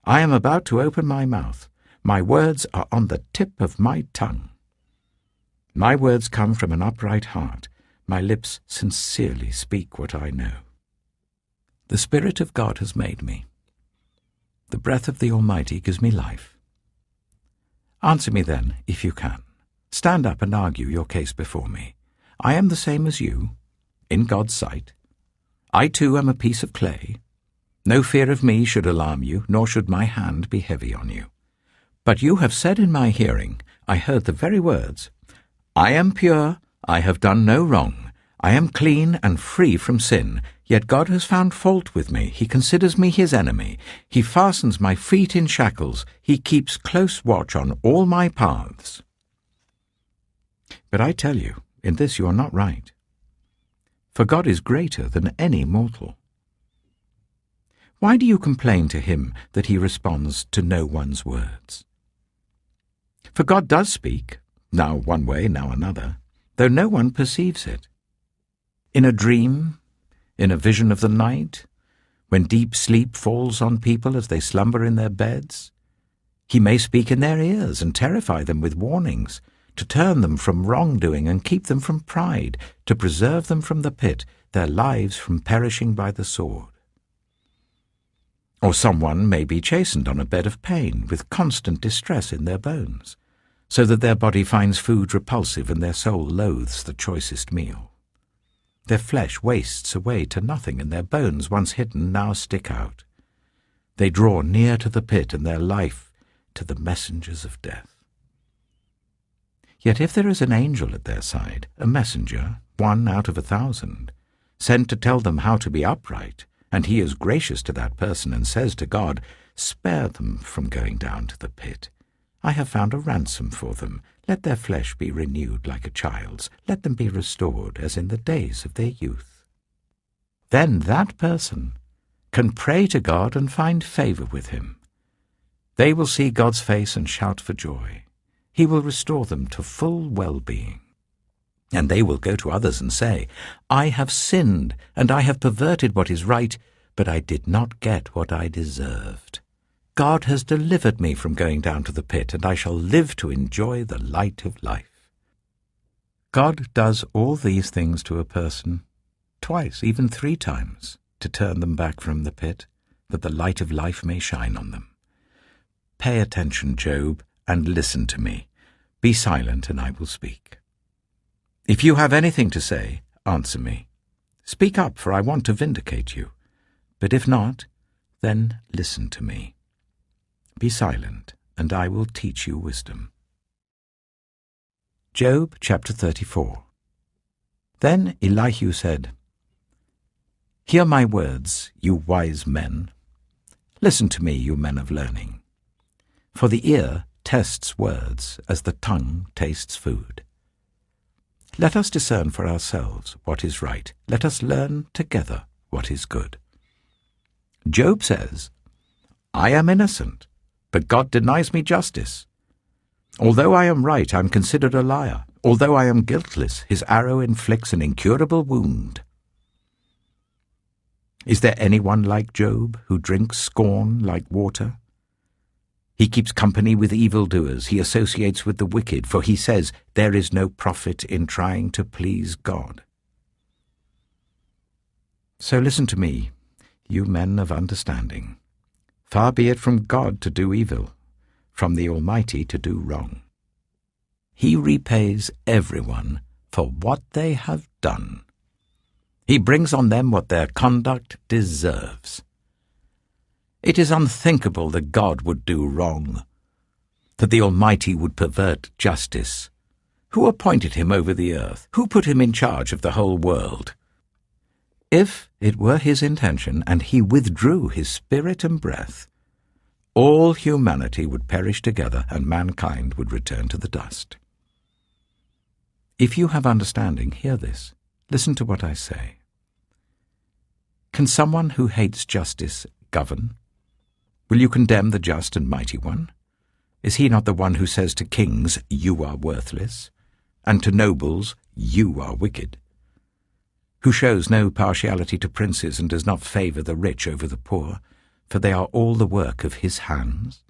I am about to open my mouth. My words are on the tip of my tongue. My words come from an upright heart. My lips sincerely speak what I know. The Spirit of God has made me. The breath of the Almighty gives me life. Answer me then, if you can. Stand up and argue your case before me. I am the same as you, in God's sight. I too am a piece of clay. No fear of me should alarm you, nor should my hand be heavy on you. But you have said in my hearing, I heard the very words, I am pure, I have done no wrong. I am clean and free from sin. Yet God has found fault with me. He considers me his enemy. He fastens my feet in shackles. He keeps close watch on all my paths. But I tell you, in this you are not right. For God is greater than any mortal. Why do you complain to him that he responds to no one's words? For God does speak, now one way, now another, though no one perceives it. In a dream, in a vision of the night, when deep sleep falls on people as they slumber in their beds, he may speak in their ears and terrify them with warnings, to turn them from wrongdoing and keep them from pride, to preserve them from the pit, their lives from perishing by the sword. Or someone may be chastened on a bed of pain, with constant distress in their bones, so that their body finds food repulsive and their soul loathes the choicest meal. Their flesh wastes away to nothing, and their bones, once hidden, now stick out. They draw near to the pit, and their life to the messengers of death. Yet if there is an angel at their side, a messenger, 1 out of 1,000, sent to tell them how to be upright, and he is gracious to that person and says to God, spare them from going down to the pit. I have found a ransom for them. Let their flesh be renewed like a child's. Let them be restored as in the days of their youth. Then that person can pray to God and find favor with him. They will see God's face and shout for joy. He will restore them to full well-being. And they will go to others and say, I have sinned, and I have perverted what is right, but I did not get what I deserved. God has delivered me from going down to the pit, and I shall live to enjoy the light of life. God does all these things to a person, twice, even 3 times, to turn them back from the pit, that the light of life may shine on them. Pay attention, Job, and listen to me. Be silent, and I will speak. If you have anything to say, answer me. Speak up, for I want to vindicate you. But if not, then listen to me. Be silent, and I will teach you wisdom. Job chapter 34. Then Elihu said, Hear my words, you wise men. Listen to me, you men of learning. For the ear tests words as the tongue tastes food. Let us discern for ourselves what is right. Let us learn together what is good. Job says, I am innocent, but God denies me justice. Although I am right, I am considered a liar. Although I am guiltless, his arrow inflicts an incurable wound. Is there anyone like Job, who drinks scorn like water? He keeps company with evildoers. He associates with the wicked, for he says, there is no profit in trying to please God. So listen to me, you men of understanding. Far be it from God to do evil, from the Almighty to do wrong. He repays everyone for what they have done. He brings on them what their conduct deserves. It is unthinkable that God would do wrong. that the Almighty would pervert justice? Who appointed him over the earth? Who put him in charge of the whole world? If it were his intention, and he withdrew his spirit and breath, all humanity would perish together, and mankind would return to the dust. If you have understanding, hear this. Listen to what I say. Can someone who hates justice govern? Will you condemn the just and mighty one? Is he not the one who says to kings, "You are worthless," and to nobles, "You are wicked"? Who shows no partiality to princes and does not favor the rich over the poor, for they are all the work of his hands?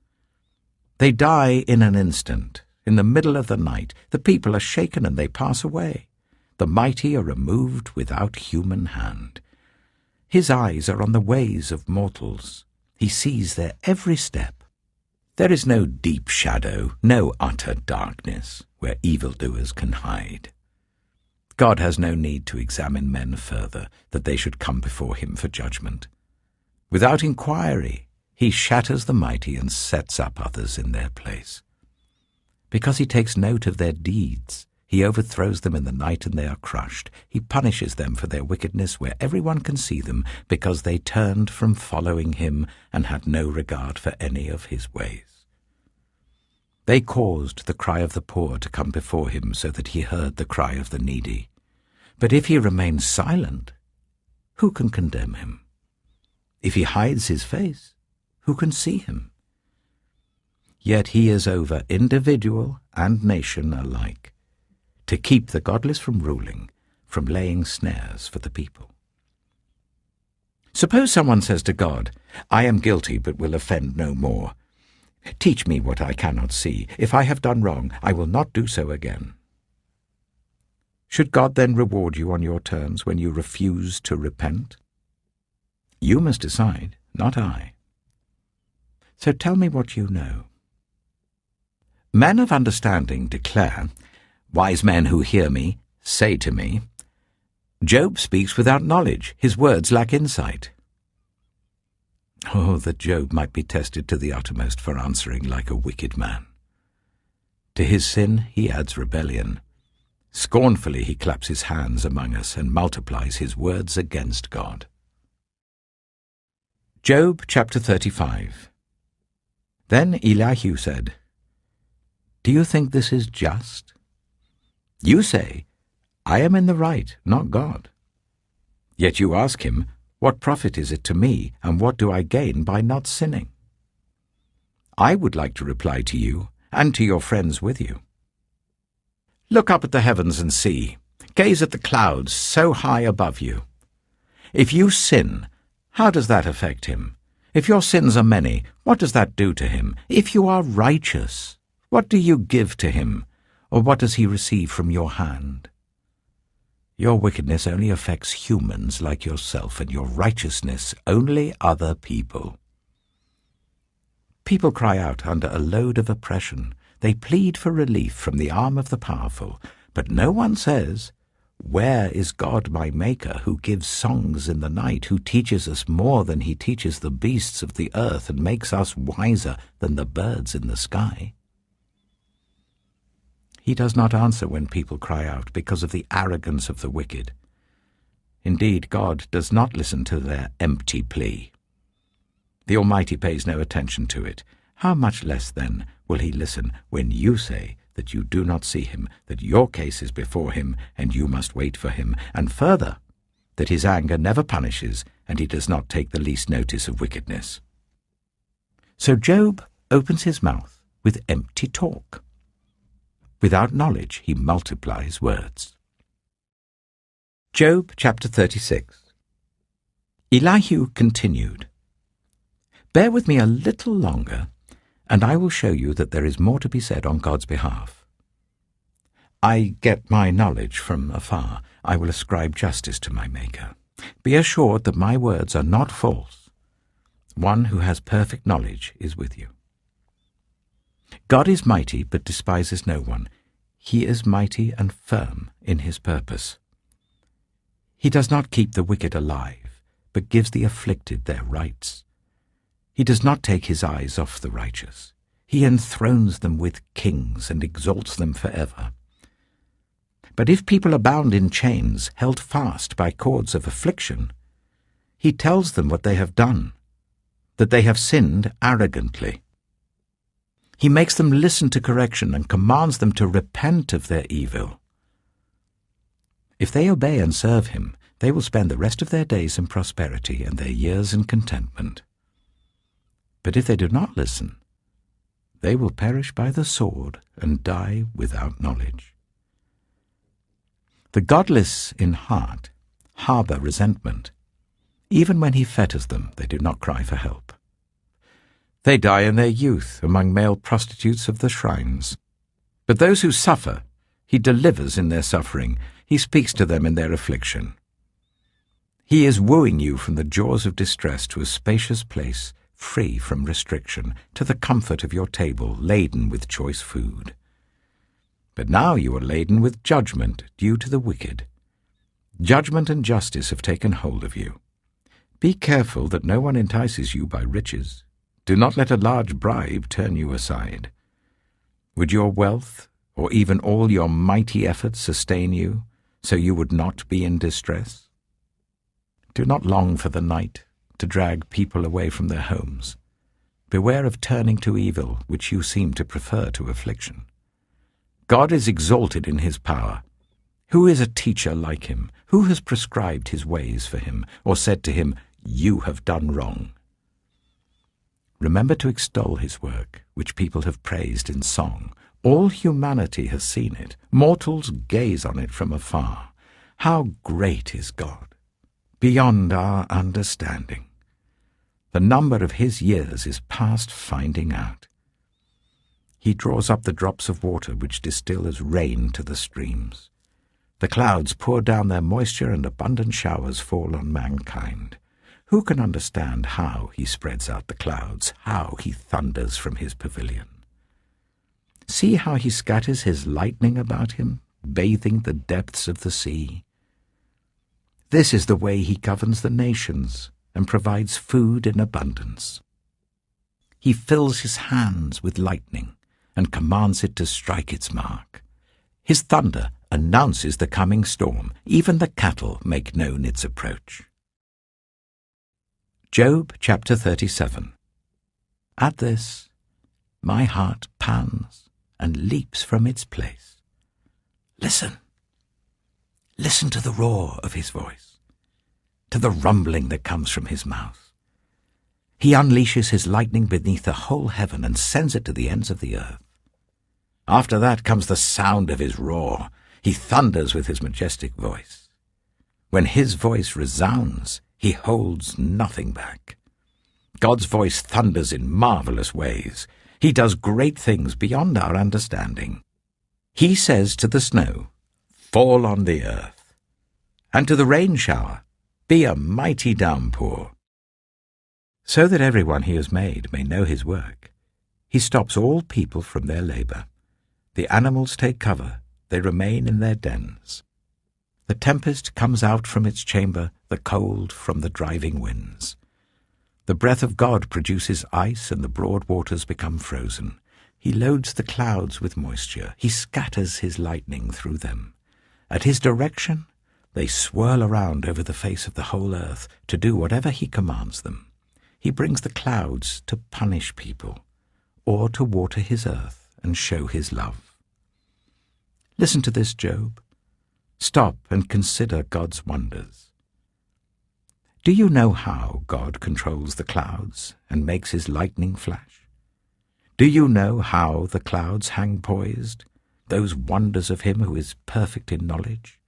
They die in an instant, in the middle of the night. The people are shaken and they pass away. The mighty are removed without human hand. His eyes are on the ways of mortals. He sees their every step. There is no deep shadow, no utter darkness, where evildoers can hide. God has no need to examine men further, that they should come before him for judgment. Without inquiry, he shatters the mighty and sets up others in their place. Because he takes note of their deeds, he overthrows them in the night and they are crushed. He punishes them for their wickedness where everyone can see them, because they turned from following him and had no regard for any of his ways. They caused the cry of the poor to come before him, so that he heard the cry of the needy. But if he remains silent, who can condemn him? If he hides his face, who can see him? Yet he is over individual and nation alike, to keep the godless from ruling, from laying snares for the people. Suppose someone says to God, "I am guilty but will offend no more. Teach me what I cannot see. If I have done wrong, I will not do so again." Should God then reward you on your terms when you refuse to repent? You must decide, not I. So tell me what you know. Men of understanding declare, wise men who hear me say to me, Job speaks without knowledge, his words lack insight. Oh, that Job might be tested to the uttermost for answering like a wicked man. To his sin he adds rebellion. Scornfully he claps his hands among us and multiplies his words against God. Job chapter 35. Then Elihu said, "Do you think this is just? You say, I am in the right, not God. Yet you ask him, what profit is it to me, and what do I gain by not sinning? I would like to reply to you, and to your friends with you. Look up at the heavens and see. Gaze at the clouds so high above you. If you sin, how does that affect him? If your sins are many, what does that do to him? If you are righteous, what do you give to him, or what does he receive from your hand? Your wickedness only affects humans like yourself, and your righteousness only other people. People cry out under a load of oppression. They plead for relief from the arm of the powerful, but no one says, Where is God my Maker, who gives songs in the night, who teaches us more than he teaches the beasts of the earth, and makes us wiser than the birds in the sky? He does not answer when people cry out because of the arrogance of the wicked. Indeed, God does not listen to their empty plea. The Almighty pays no attention to it. How much less, then, will he listen when you say that you do not see him, that your case is before him, and you must wait for him, and further, that his anger never punishes, and he does not take the least notice of wickedness? So Job opens his mouth with empty talk. Without knowledge he multiplies words. Job chapter 36. Elihu continued, Bear with me a little longer, and I will show you that there is more to be said on God's behalf. I get my knowledge from afar. I will ascribe justice to my Maker. Be assured that my words are not false. One who has perfect knowledge is with you. God is mighty, but despises no one. He is mighty and firm in his purpose. He does not keep the wicked alive, but gives the afflicted their rights. He does not take his eyes off the righteous. He enthrones them with kings and exalts them forever. But if people are bound in chains, held fast by cords of affliction, he tells them what they have done, that they have sinned arrogantly. He makes them listen to correction and commands them to repent of their evil. If they obey and serve him, they will spend the rest of their days in prosperity and their years in contentment. But if they do not listen, they will perish by the sword and die without knowledge. The godless in heart harbor resentment. Even when he fetters them, they do not cry for help. They die in their youth among male prostitutes of the shrines. But those who suffer, he delivers in their suffering. He speaks to them in their affliction. He is wooing you from the jaws of distress to a spacious place, free from restriction, to the comfort of your table, laden with choice food. But now you are laden with judgment due to the wicked. Judgment and justice have taken hold of you. Be careful that no one entices you by riches. Do not let a large bribe turn you aside. Would your wealth, or even all your mighty efforts, sustain you, so you would not be in distress? Do not long for the night to drag people away from their homes. Beware of turning to evil, which you seem to prefer to affliction. God is exalted in his power. Who is a teacher like him? Who has prescribed his ways for him, or said to him, "You have done wrong"? Remember to extol his work, which people have praised in song. All humanity has seen it. Mortals gaze on it from afar. How great is God, beyond our understanding. The number of his years is past finding out. He draws up the drops of water which distill as rain to the streams. The clouds pour down their moisture and abundant showers fall on mankind. Who can understand how he spreads out the clouds, how he thunders from his pavilion? See how he scatters his lightning about him, bathing the depths of the sea. This is the way he governs the nations and provides food in abundance. He fills his hands with lightning and commands it to strike its mark. His thunder announces the coming storm. Even the cattle make known its approach. Job chapter 37. At this, my heart pants and leaps from its place. Listen. Listen to the roar of his voice, to the rumbling that comes from his mouth. He unleashes his lightning beneath the whole heaven and sends it to the ends of the earth. After that comes the sound of his roar. He thunders with his majestic voice. When his voice resounds, he holds nothing back. God's voice thunders in marvelous ways. He does great things beyond our understanding. He says to the snow, "Fall on the earth," and to the rain shower, "Be a mighty downpour." So that everyone he has made may know his work, he stops all people from their labor. The animals take cover, they remain in their dens. The tempest comes out from its chamber, the cold from the driving winds. The breath of God produces ice, and the broad waters become frozen. He loads the clouds with moisture. He scatters his lightning through them. At his direction, they swirl around over the face of the whole earth to do whatever he commands them. He brings the clouds to punish people, or to water his earth and show his love. Listen to this, Job. Stop and consider God's wonders. Do you know how God controls the clouds and makes his lightning flash? Do you know how the clouds hang poised, those wonders of him who is perfect in knowledge?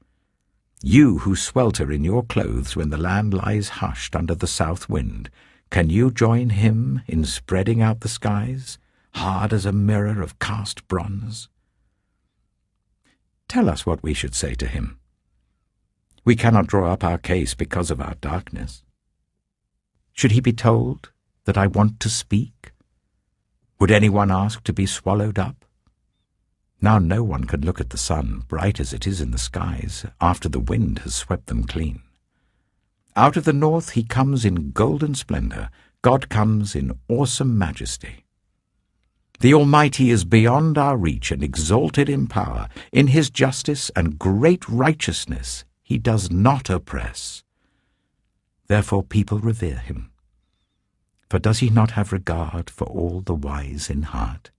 You who swelter in your clothes when the land lies hushed under the south wind, can you join him in spreading out the skies, hard as a mirror of cast bronze? Tell us what we should say to him. We cannot draw up our case because of our darkness. Should he be told that I want to speak? Would anyone ask to be swallowed up? Now no one can look at the sun, bright as it is in the skies, after the wind has swept them clean. Out of the north he comes in golden splendor. God comes in awesome majesty. The Almighty is beyond our reach and exalted in power. In his justice and great righteousness he does not oppress. Therefore people revere him. For does he not have regard for all the wise in heart?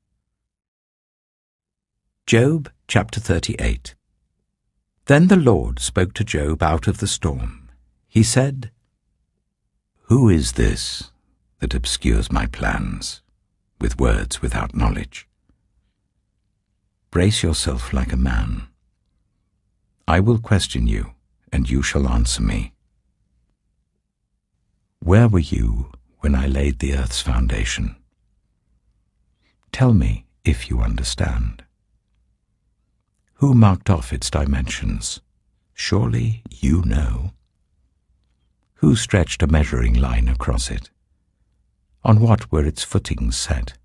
Job chapter 38. Then the Lord spoke to Job out of the storm. He said, "Who is this that obscures my plans with words without knowledge? Brace yourself like a man. I will question you, and you shall answer me. Where were you when I laid the earth's foundation? Tell me if you understand. Who marked off its dimensions? Surely you know. Who stretched a measuring line across it? On what were its footings set?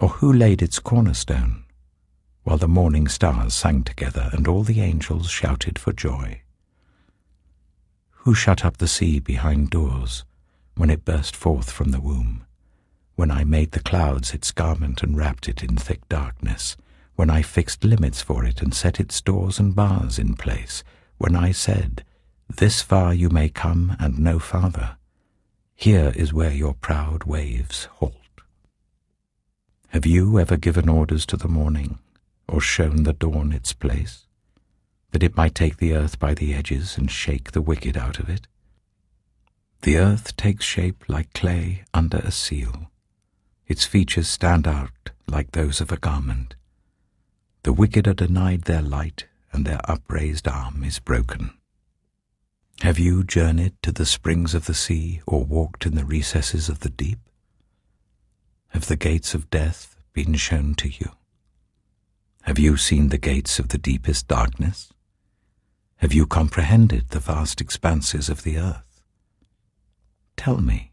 Or who laid its cornerstone, while the morning stars sang together and all the angels shouted for joy? Who shut up the sea behind doors when it burst forth from the womb? When I made the clouds its garment and wrapped it in thick darkness, when I fixed limits for it and set its doors and bars in place, when I said, 'This far you may come and no farther. Here is where your proud waves halt.' Have you ever given orders to the morning, or shown the dawn its place, that it might take the earth by the edges and shake the wicked out of it? The earth takes shape like clay under a seal. Its features stand out like those of a garment. The wicked are denied their light, and their upraised arm is broken. Have you journeyed to the springs of the sea, or walked in the recesses of the deep? Have the gates of death been shown to you? Have you seen the gates of the deepest darkness? Have you comprehended the vast expanses of the earth? Tell me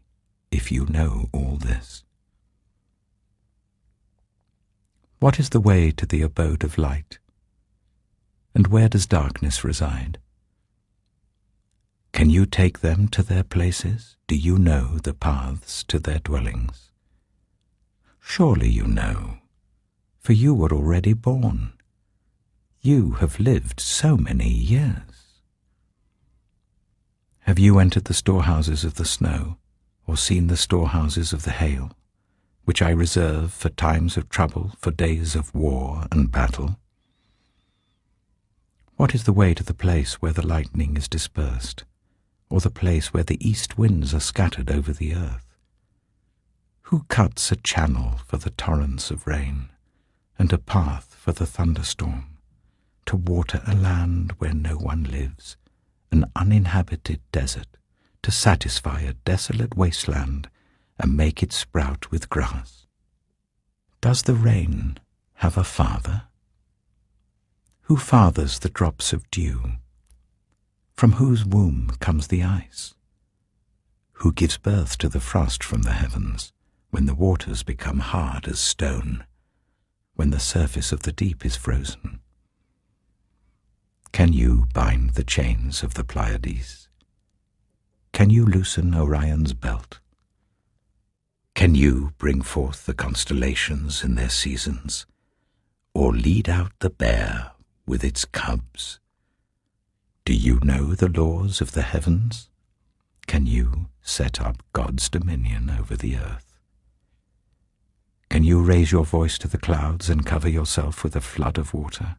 if you know all this. What is the way to the abode of light? And where does darkness reside? Can you take them to their places? Do you know the paths to their dwellings? Surely you know, for you were already born. You have lived so many years. Have you entered the storehouses of the snow, or seen the storehouses of the hail, which I reserve for times of trouble, for days of war and battle? What is the way to the place where the lightning is dispersed, or the place where the east winds are scattered over the earth? Who cuts a channel for the torrents of rain, and a path for the thunderstorm, to water a land where no one lives, an uninhabited desert, to satisfy a desolate wasteland, and make it sprout with grass? Does the rain have a father? Who fathers the drops of dew? From whose womb comes the ice? Who gives birth to the frost from the heavens, when the waters become hard as stone, when the surface of the deep is frozen? Can you bind the chains of the Pleiades? Can you loosen Orion's belt? Can you bring forth the constellations in their seasons, or lead out the bear with its cubs? Do you know the laws of the heavens? Can you set up God's dominion over the earth? Can you raise your voice to the clouds and cover yourself with a flood of water?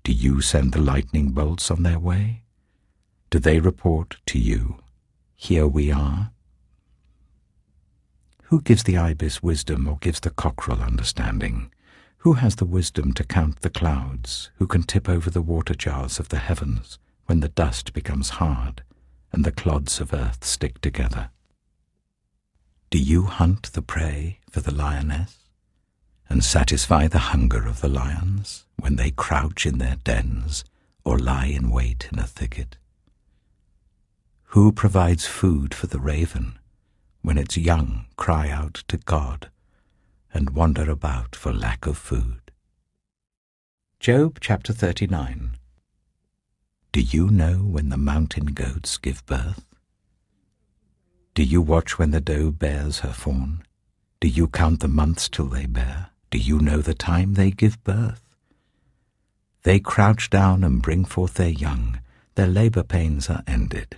Do you send the lightning bolts on their way? Do they report to you, 'Here we are'? Who gives the ibis wisdom, or gives the cockerel understanding? Who has the wisdom to count the clouds? Who can tip over the water jars of the heavens when the dust becomes hard and the clods of earth stick together? Do you hunt the prey for the lioness, and satisfy the hunger of the lions when they crouch in their dens or lie in wait in a thicket? Who provides food for the raven when its young cry out to God and wander about for lack of food? Job chapter 39. Do you know when the mountain goats give birth? Do you watch when the doe bears her fawn? Do you count the months till they bear? Do you know the time they give birth? They crouch down and bring forth their young. Their labor pains are ended.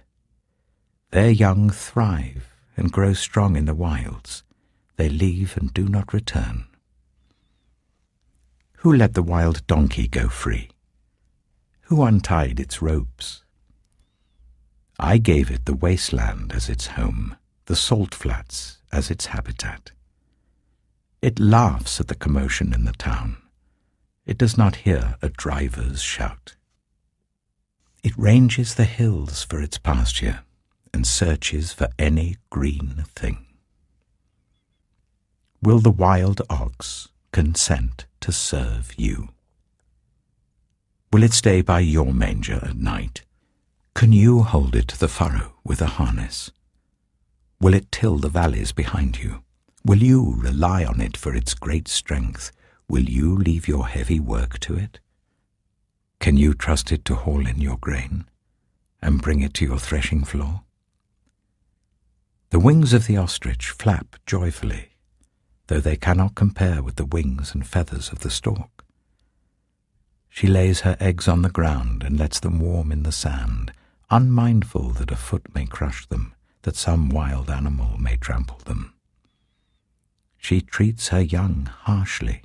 Their young thrive and grow strong in the wilds. They leave and do not return. Who let the wild donkey go free? Who untied its ropes? I gave it the wasteland as its home, the salt flats as its habitat. It laughs at the commotion in the town. It does not hear a driver's shout. It ranges the hills for its pasture and searches for any green thing. Will the wild ox consent to serve you? Will it stay by your manger at night? Can you hold it to the furrow with a harness? Will it till the valleys behind you? Will you rely on it for its great strength? Will you leave your heavy work to it? Can you trust it to haul in your grain and bring it to your threshing floor? The wings of the ostrich flap joyfully, though they cannot compare with the wings and feathers of the stork. She lays her eggs on the ground and lets them warm in the sand, unmindful that a foot may crush them, that some wild animal may trample them. She treats her young harshly,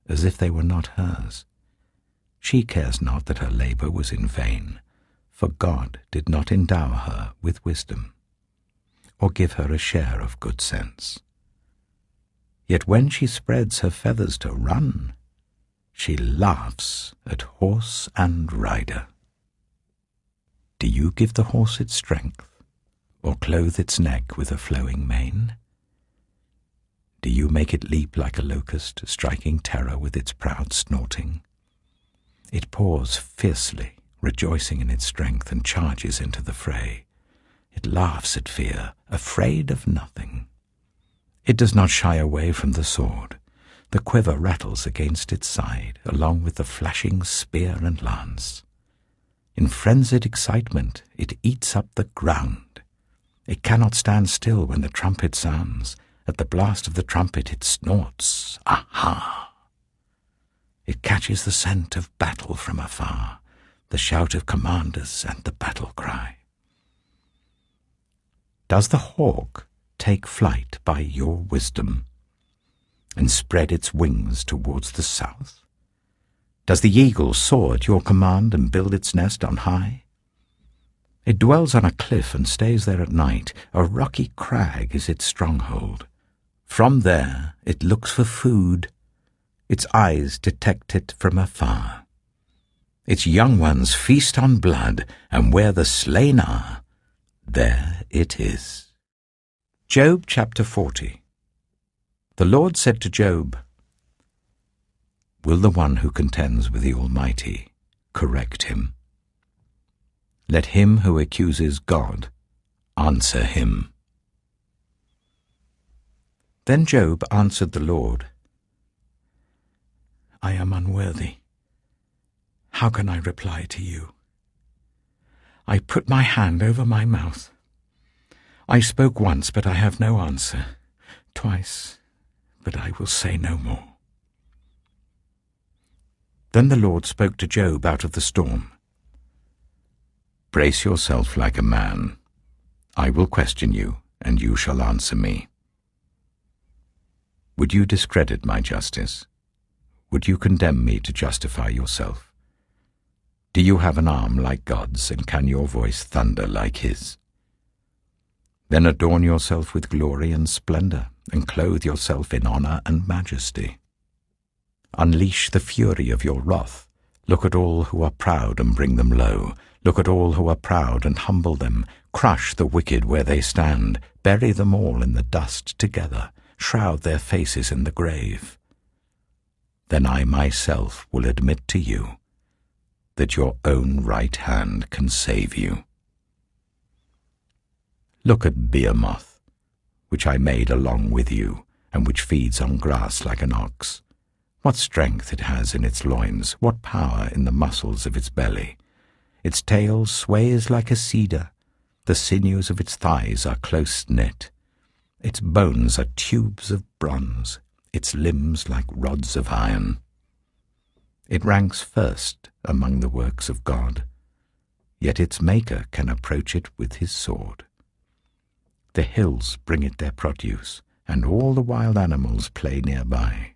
as if they were not hers. She cares not that her labor was in vain, for God did not endow her with wisdom, or give her a share of good sense. Yet when she spreads her feathers to run, she laughs at horse and rider. Do you give the horse its strength, or clothe its neck with a flowing mane? Do you make it leap like a locust, striking terror with its proud snorting? It paws fiercely, rejoicing in its strength, and charges into the fray. It laughs at fear, afraid of nothing. It does not shy away from the sword. The quiver rattles against its side, along with the flashing spear and lance. In frenzied excitement, it eats up the ground. It cannot stand still when the trumpet sounds. At the blast of the trumpet it snorts, aha! It catches the scent of battle from afar, the shout of commanders and the battle cry. Does the hawk take flight by your wisdom and spread its wings towards the south? Does the eagle soar at your command and build its nest on high? It dwells on a cliff and stays there at night. A rocky crag is its stronghold. From there it looks for food. Its eyes detect it from afar. Its young ones feast on blood, and where the slain are, there it is. Job chapter 40. The Lord said to Job, Will the one who contends with the Almighty correct him? Let him who accuses God answer him. Then Job answered the Lord, I am unworthy. How can I reply to you? I put my hand over my mouth. I spoke once, but I have no answer. Twice, but I will say no more. Then the Lord spoke to Job out of the storm. Brace yourself like a man. I will question you, and you shall answer me. Would you discredit my justice? Would you condemn me to justify yourself? Do you have an arm like God's, and can your voice thunder like his? Then adorn yourself with glory and splendor, and clothe yourself in honor and majesty. Unleash the fury of your wrath. Look at all who are proud and bring them low. Look at all who are proud and humble them. Crush the wicked where they stand. Bury them all in the dust together. Shroud their faces in the grave. Then I myself will admit to you that your own right hand can save you. Look at Behemoth, which I made along with you, and which feeds on grass like an ox. What strength it has in its loins, what power in the muscles of its belly. Its tail sways like a cedar, the sinews of its thighs are close knit. Its bones are tubes of bronze, its limbs like rods of iron. It ranks first among the works of God, yet its maker can approach it with his sword. The hills bring it their produce, and all the wild animals play nearby.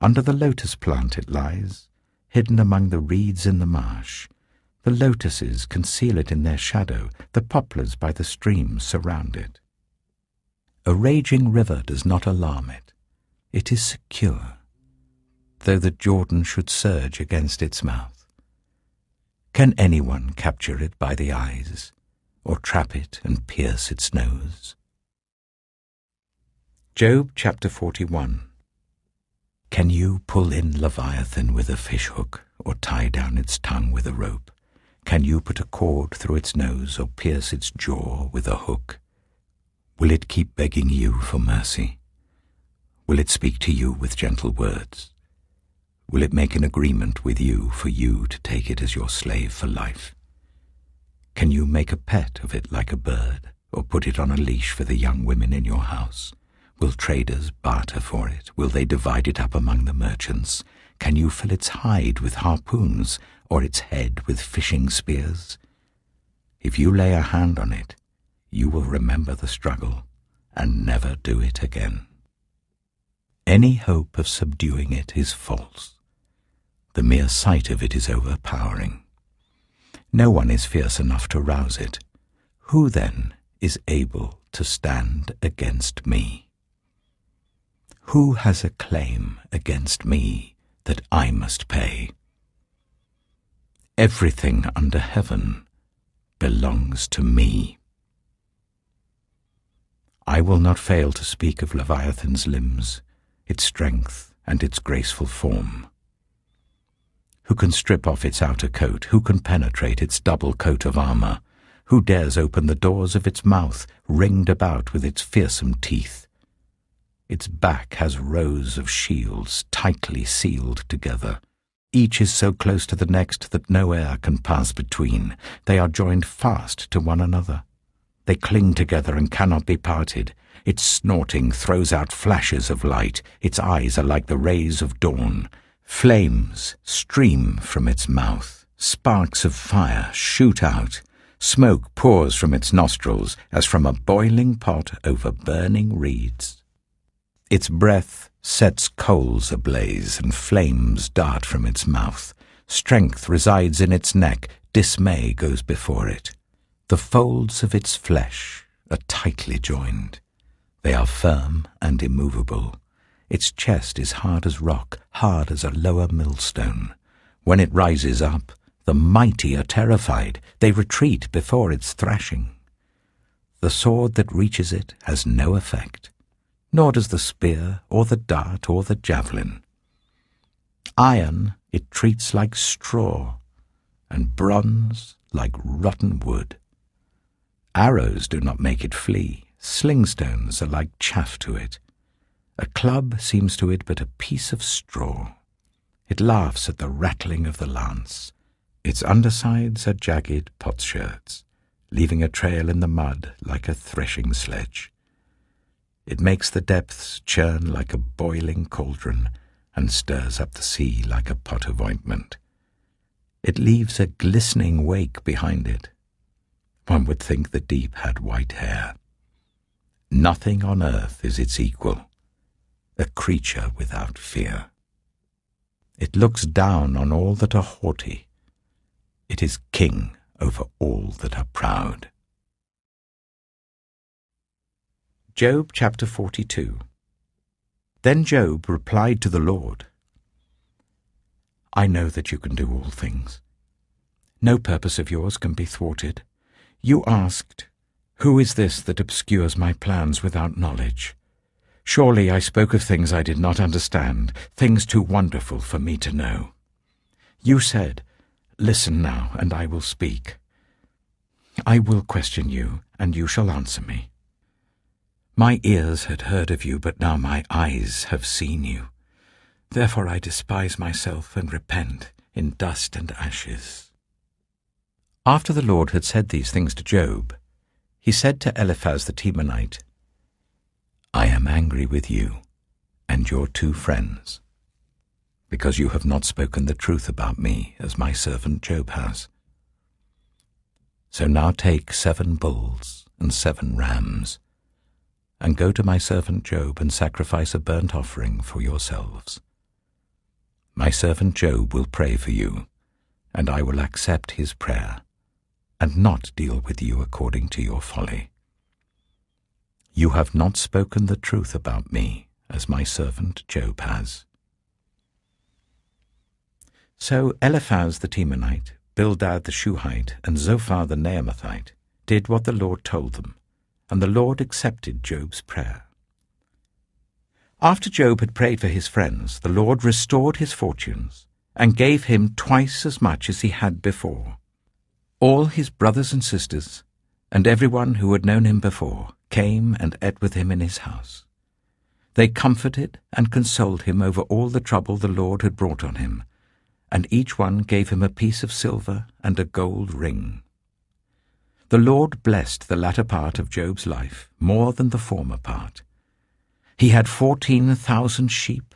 Under the lotus plant it lies, hidden among the reeds in the marsh. The lotuses conceal it in their shadow, the poplars by the stream surround it. A raging river does not alarm it. It is secure, though the Jordan should surge against its mouth. Can anyone capture it by the eyes, or trap it and pierce its nose? Job chapter 41. Can you pull in Leviathan with a fishhook, or tie down its tongue with a rope? Can you put a cord through its nose, or pierce its jaw with a hook? Will it keep begging you for mercy? Will it speak to you with gentle words? Will it make an agreement with you for you to take it as your slave for life? Can you make a pet of it like a bird, or put it on a leash for the young women in your house? Will traders barter for it? Will they divide it up among the merchants? Can you fill its hide with harpoons, or its head with fishing spears? If you lay a hand on it, you will remember the struggle and never do it again. Any hope of subduing it is false. The mere sight of it is overpowering. No one is fierce enough to rouse it. Who then is able to stand against me? Who has a claim against me that I must pay? Everything under heaven belongs to me. I will not fail to speak of Leviathan's limbs, its strength and its graceful form. Who can strip off its outer coat? Who can penetrate its double coat of armor? Who dares open the doors of its mouth, ringed about with its fearsome teeth? Its back has rows of shields tightly sealed together. Each is so close to the next that no air can pass between. They are joined fast to one another. They cling together and cannot be parted. Its snorting throws out flashes of light. Its eyes are like the rays of dawn. Flames stream from its mouth. Sparks of fire shoot out. Smoke pours from its nostrils as from a boiling pot over burning reeds. Its breath sets coals ablaze, and flames dart from its mouth. Strength resides in its neck. Dismay goes before it. The folds of its flesh are tightly joined. They are firm and immovable. Its chest is hard as rock, hard as a lower millstone. When it rises up, the mighty are terrified. They retreat before its thrashing. The sword that reaches it has no effect, nor does the spear or the dart or the javelin. Iron it treats like straw, and bronze like rotten wood. Arrows do not make it flee. Slingstones are like chaff to it. A club seems to it but a piece of straw. It laughs at the rattling of the lance. Its undersides are jagged potsherds, leaving a trail in the mud like a threshing sledge. It makes the depths churn like a boiling cauldron, and stirs up the sea like a pot of ointment. It leaves a glistening wake behind it. One would think the deep had white hair. Nothing on earth is its equal, a creature without fear. It looks down on all that are haughty. It is king over all that are proud. Job chapter 42. Then Job replied to the Lord, I know that you can do all things. No purpose of yours can be thwarted. You asked, who is this that obscures my plans without knowledge? Surely I spoke of things I did not understand, things too wonderful for me to know. You said, listen now, and I will speak. I will question you, and you shall answer me. My ears had heard of you, but now my eyes have seen you. Therefore I despise myself and repent in dust and ashes. After the Lord had said these things to Job, he said to Eliphaz the Temanite, I am angry with you and your 2 friends, because you have not spoken the truth about me as my servant Job has. So now take 7 bulls and 7 rams, and go to my servant Job and sacrifice a burnt offering for yourselves. My servant Job will pray for you, and I will accept his prayer, and not deal with you according to your folly. You have not spoken the truth about me, as my servant Job has." So Eliphaz the Temanite, Bildad the Shuhite, and Zophar the Naamathite did what the Lord told them, and the Lord accepted Job's prayer. After Job had prayed for his friends, the Lord restored his fortunes and gave him twice as much as he had before. All his brothers and sisters, and everyone who had known him before, came and ate with him in his house. They comforted and consoled him over all the trouble the Lord had brought on him, and each one gave him a piece of silver and a gold ring. The Lord blessed the latter part of Job's life more than the former part. He had 14,000 sheep,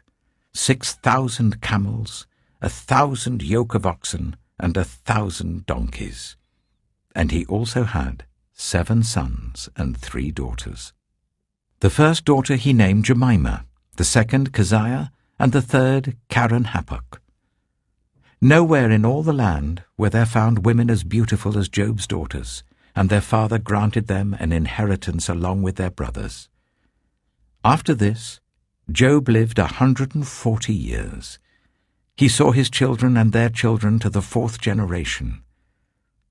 6,000 camels, 1,000 yoke of oxen, and 1,000 donkeys. And he also had 7 sons and 3 daughters. The first daughter he named Jemimah, the second Keziah, and the third Karen-Happuch. Nowhere in all the land were there found women as beautiful as Job's daughters, and their father granted them an inheritance along with their brothers. After this, Job lived 140 years. He saw his children and their children to the 4th generation.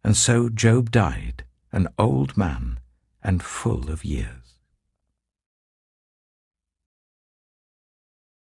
And so Job died, an old man and full of years.